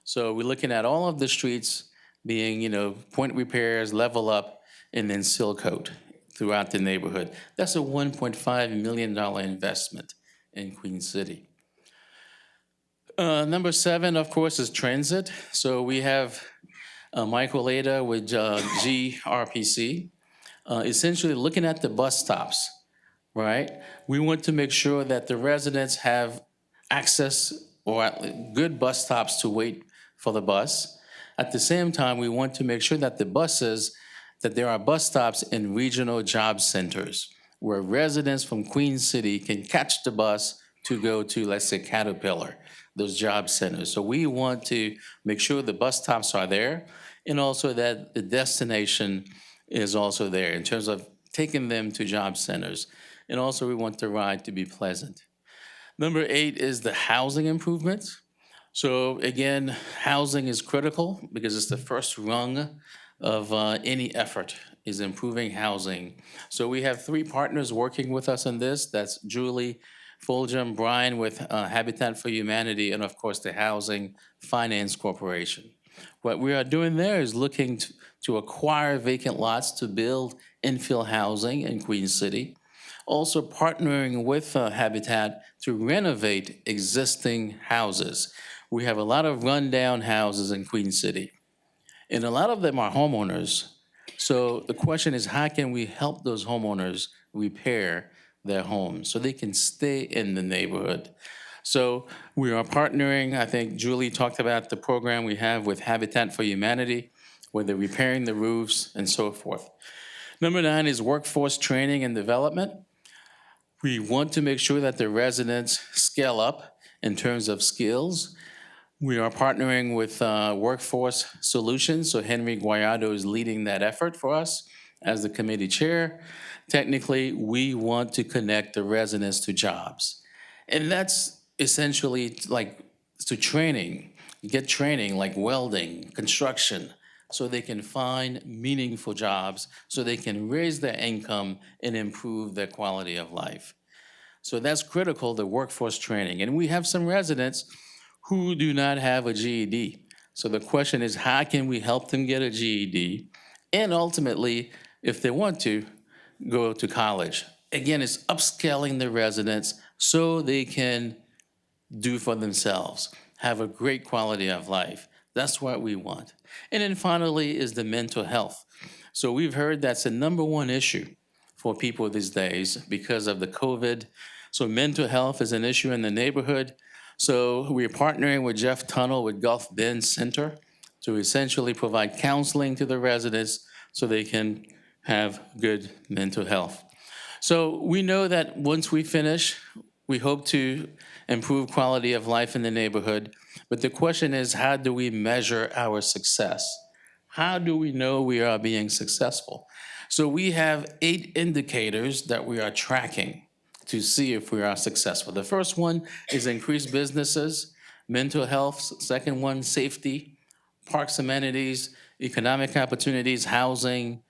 S7: So we're looking at all of the streets being, point repairs, level up, and then seal coat throughout the neighborhood. That's a $1.5 million investment in Queen City. Number 7, of course, is transit. So we have Michael Leda with GRPC, essentially looking at the bus stops, right? We want to make sure that the residents have access or good bus stops to wait for the bus. At the same time, we want to make sure that there are bus stops in regional job centers where residents from Queen City can catch the bus to go to, let's say, Caterpillar, those job centers. So we want to make sure the bus stops are there, and also that the destination is also there in terms of taking them to job centers. And also we want the ride to be pleasant. Number 8 is the housing improvements. So again, housing is critical because it's the first rung of any effort, is improving housing. So we have 3 partners working with us on this. That's Julie Fulgham, Brian with Habitat for Humanity, and of course the Housing Finance Corporation. What we are doing there is looking to acquire vacant lots to build infill housing in Queen City. Also partnering with Habitat to renovate existing houses. We have a lot of rundown houses in Queen City, and a lot of them are homeowners. So the question is, how can we help those homeowners repair their homes so they can stay in the neighborhood? So we are partnering. I think Julie talked about the program we have with Habitat for Humanity, where they're repairing the roofs and so forth. Number 9 is workforce training and development. We want to make sure that the residents scale up in terms of skills. We are partnering with Workforce Solutions, so Henry Guayado is leading that effort for us as the committee chair. Technically, we want to connect the residents to jobs. And that's essentially like to training, get training like welding, construction, so they can find meaningful jobs, so they can raise their income and improve their quality of life. So that's critical, the workforce training. And we have some residents who do not have a GED. So the question is, how can we help them get a GED? And ultimately, if they want to, go to college. Again, it's upscaling the residents so they can do for themselves, have a great quality of life. That's what we want. And then finally is the mental health. So we've heard that's the number one issue for people these days because of the COVID. So mental health is an issue in the neighborhood. So we're partnering with Jeff Tunnel with Gulf Bend Center to essentially provide counseling to the residents so they can have good mental health. So we know that once we finish, we hope to improve quality of life in the neighborhood. But the question is, how do we measure our success? How do we know we are being successful? So we have 8 indicators that we are tracking to see if we are successful. The first one is increased businesses, mental health. Second one, safety, parks, amenities, economic opportunities, housing,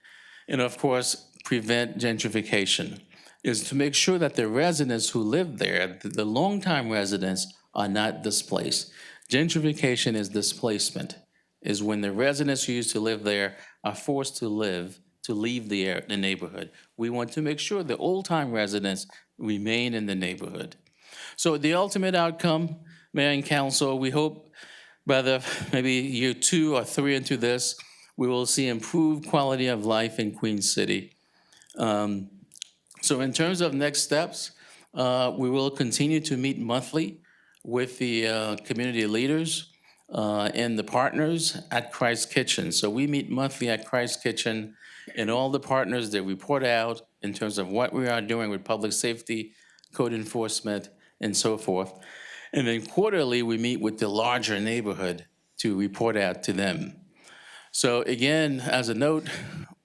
S7: and of course, prevent gentrification, is to make sure that the residents who live there, the longtime residents, are not displaced. Gentrification is displacement, is when the residents who used to live there are forced to leave the neighborhood. We want to make sure the old-time residents remain in the neighborhood. So the ultimate outcome, Mayor and Council, we hope by maybe year 2 or 3 into this, we will see improved quality of life in Queen City. So in terms of next steps, we will continue to meet monthly with the community leaders and the partners at Christ Kitchen. So we meet monthly at Christ Kitchen, and all the partners, they report out in terms of what we are doing with public safety, code enforcement, and so forth. And then quarterly, we meet with the larger neighborhood to report out to them. So again, as a note,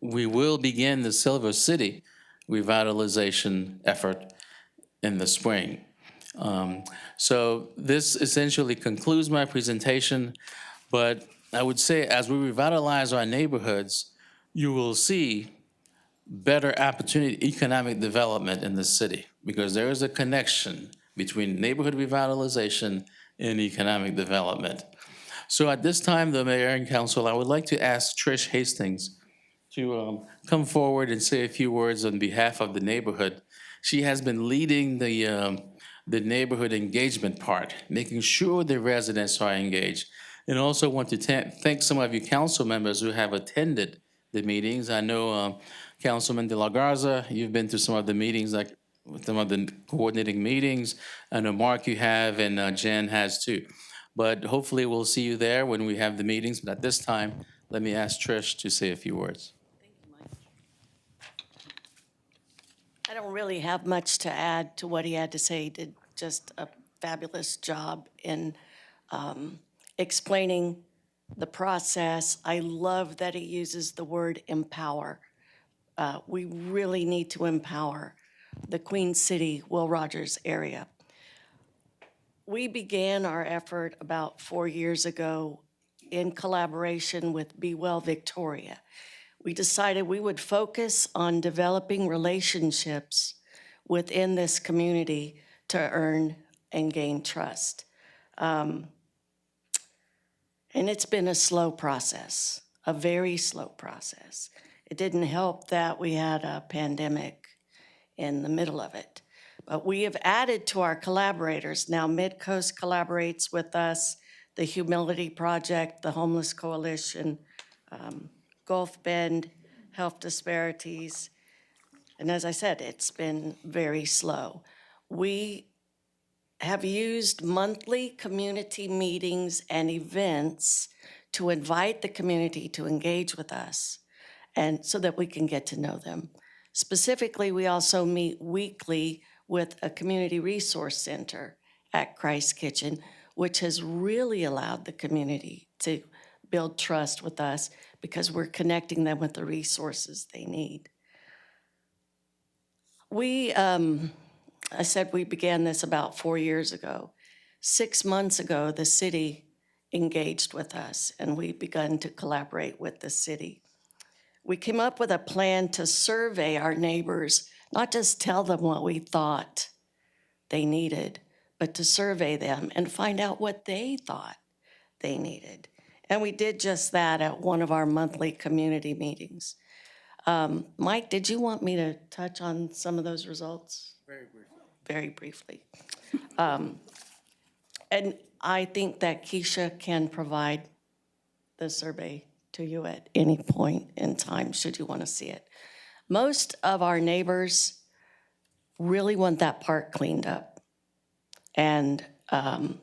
S7: we will begin the Silver City revitalization effort in the spring. So this essentially concludes my presentation, but I would say as we revitalize our neighborhoods, you will see better opportunity, economic development in the city, because there is a connection between neighborhood revitalization and economic development. So at this time, the mayor and council, I would like to ask Trish Hastings to come forward and say a few words on behalf of the neighborhood. She has been leading the neighborhood engagement part, making sure the residents are engaged. And also want to thank some of you council members who have attended the meetings. I know Councilman De La Garza, you've been to some of the meetings, like some of the coordinating meetings. I know Mark you have, and Jan has too. But hopefully we'll see you there when we have the meetings. But at this time, let me ask Trish to say a few words.
S15: Thank you, Mike. I don't really have much to add to what he had to say. He did just a fabulous job in explaining the process. I love that he uses the word empower. We really need to empower the Queen City, Will Rogers area. We began our effort about 4 years ago in collaboration with Be Well Victoria. We decided we would focus on developing relationships within this community to earn and gain trust. And it's been a slow process, a very slow process. It didn't help that we had a pandemic in the middle of it. But we have added to our collaborators. Now Midcoast collaborates with us, the Humility Project, the Homeless Coalition, Gulf Bend, Health Disparities. And as I said, it's been very slow. We have used monthly community meetings and events to invite the community to engage with us, and so that we can get to know them. Specifically, we also meet weekly with a community resource center at Christ Kitchen, which has really allowed the community to build trust with us because we're connecting them with the resources they need. I said we began this about 4 years ago. 6 months ago, the city engaged with us, and we've begun to collaborate with the city. We came up with a plan to survey our neighbors, not just tell them what we thought they needed, but to survey them and find out what they thought they needed. And we did just that at one of our monthly community meetings. Mike, did you want me to touch on some of those results?
S7: Very briefly.
S15: Very briefly. And I think that Keisha can provide the survey to you at any point in time, should you want to see it. Most of our neighbors really want that park cleaned up. And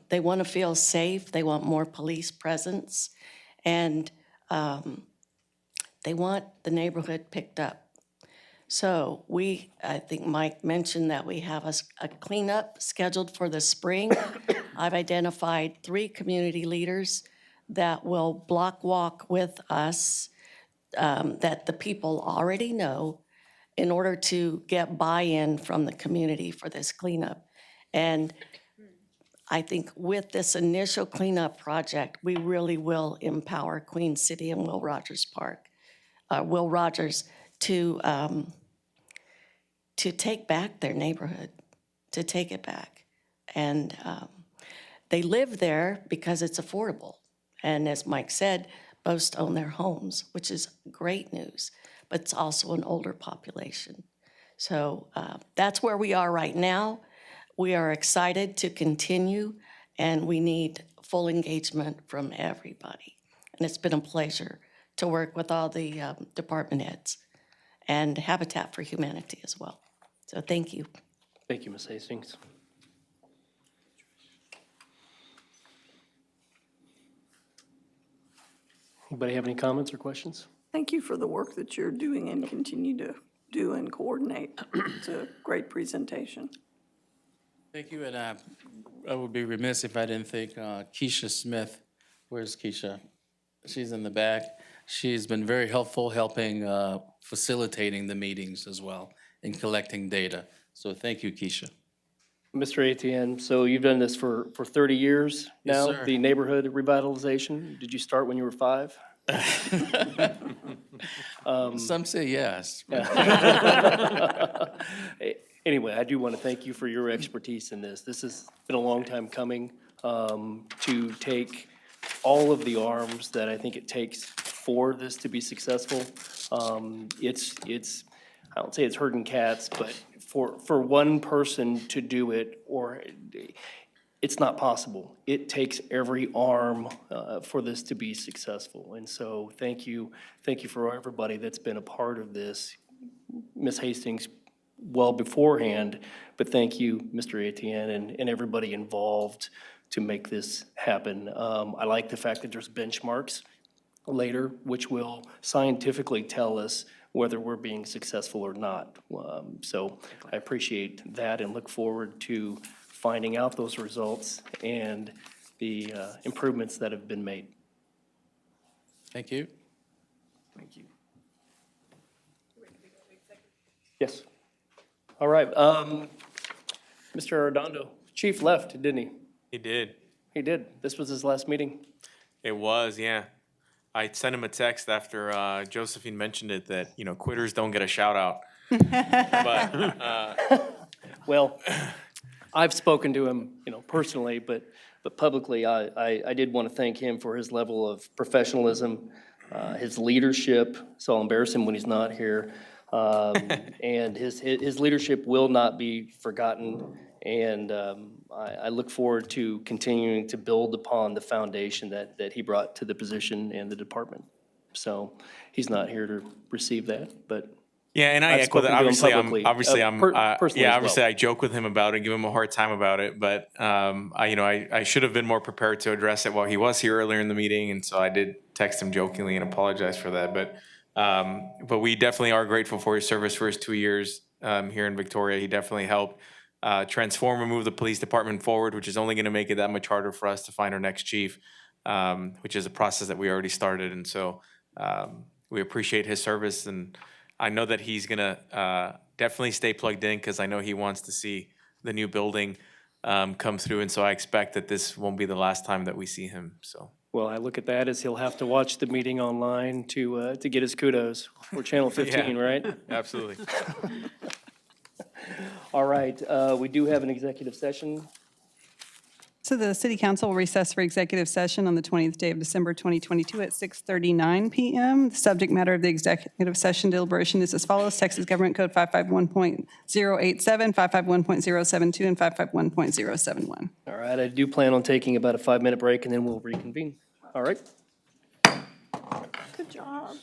S15: they want to feel safe. They want more police presence. And they want the neighborhood picked up. So I think Mike mentioned that we have a cleanup scheduled for the spring. I've identified 3 community leaders that will block walk with us that the people already know in order to get buy-in from the community for this cleanup. And I think with this initial cleanup project, we really will empower Queen City and Will Rogers to take back their neighborhood, to take it back. And they live there because it's affordable. And as Mike said, most own their homes, which is great news, but it's also an older population. So that's where we are right now. We are excited to continue, and we need full engagement from everybody. And it's been a pleasure to work with all the department heads and Habitat for Humanity as well. So thank you.
S1: Thank you, Ms. Hastings. Anybody have any comments or questions?
S18: Thank you for the work that you're doing and continue to do and coordinate. It's a great presentation.
S7: Thank you, and I would be remiss if I didn't thank Keisha Smith. Where's Keisha? She's in the back. She's been very helpful helping facilitating the meetings as well and collecting data. So thank you, Keisha.
S1: Mr. Etienne, so you've done this for 30 years
S7: Yes,
S1: now,
S7: sir.
S1: the neighborhood revitalization? Did you start when you were 5?
S7: Some say yes.
S1: Anyway, I do want to thank you for your expertise in this. This has been a long time coming to take all of the arms that I think it takes for this to be successful. It's I don't say it's herding cats, but for one person to do it, or it's not possible. It takes every arm for this to be successful. And so thank you for everybody that's been a part of this. Ms. Hastings, well beforehand, but thank you, Mr. Etienne, and everybody involved to make this happen. I like the fact that there's benchmarks later, which will scientifically tell us whether we're being successful or not. So I appreciate that and look forward to finding out those results and the improvements that have been made.
S7: Thank you.
S1: Thank you. Yes. All right. Mr. Arredondo, Chief left, didn't he?
S5: He did.
S1: He did. This was his last meeting.
S5: It was, yeah. I sent him a text after Josephine mentioned it that, quitters don't get a shout out. But,
S1: well, I've spoken to him, personally, but publicly, I did want to thank him for his level of professionalism, his leadership. So I'll embarrass him when he's not here. And his leadership will not be forgotten. And I look forward to continuing to build upon the foundation that he brought to the position and the department. So he's not here to receive that, but
S5: yeah, and I
S1: I've
S5: echo that.
S1: spoken to him
S5: Obviously,
S1: publicly, personally as
S5: obviously,
S1: well.
S5: I joke with him about it, give him a hard time about it. But I should have been more prepared to address it while he was here earlier in the meeting, and so I did text him jokingly and apologize for that. But we definitely are grateful for his service for his 2 years here in Victoria. He definitely helped transform and move the police department forward, which is only going to make it that much harder for us to find our next chief, which is a process that we already started. And so we appreciate his service, and I know that he's going to definitely stay plugged in because I know he wants to see the new building come through. And so I expect that this won't be the last time that we see him. So.
S1: Well, I look at that as he'll have to watch the meeting online to get his kudos. We're Channel 15,
S5: Yeah.
S1: right?
S5: Absolutely.
S1: All right, we do have an executive session.
S2: So the City Council will recess for executive session on the 20th day of December 2022 at 6:39 PM. The subject matter of the executive session deliberation is as follows: Texas Government Code 551.087, 551.072, and 551.071.
S1: All right, I do plan on taking about a 5-minute break, and then we'll reconvene. All right?
S13: Good job.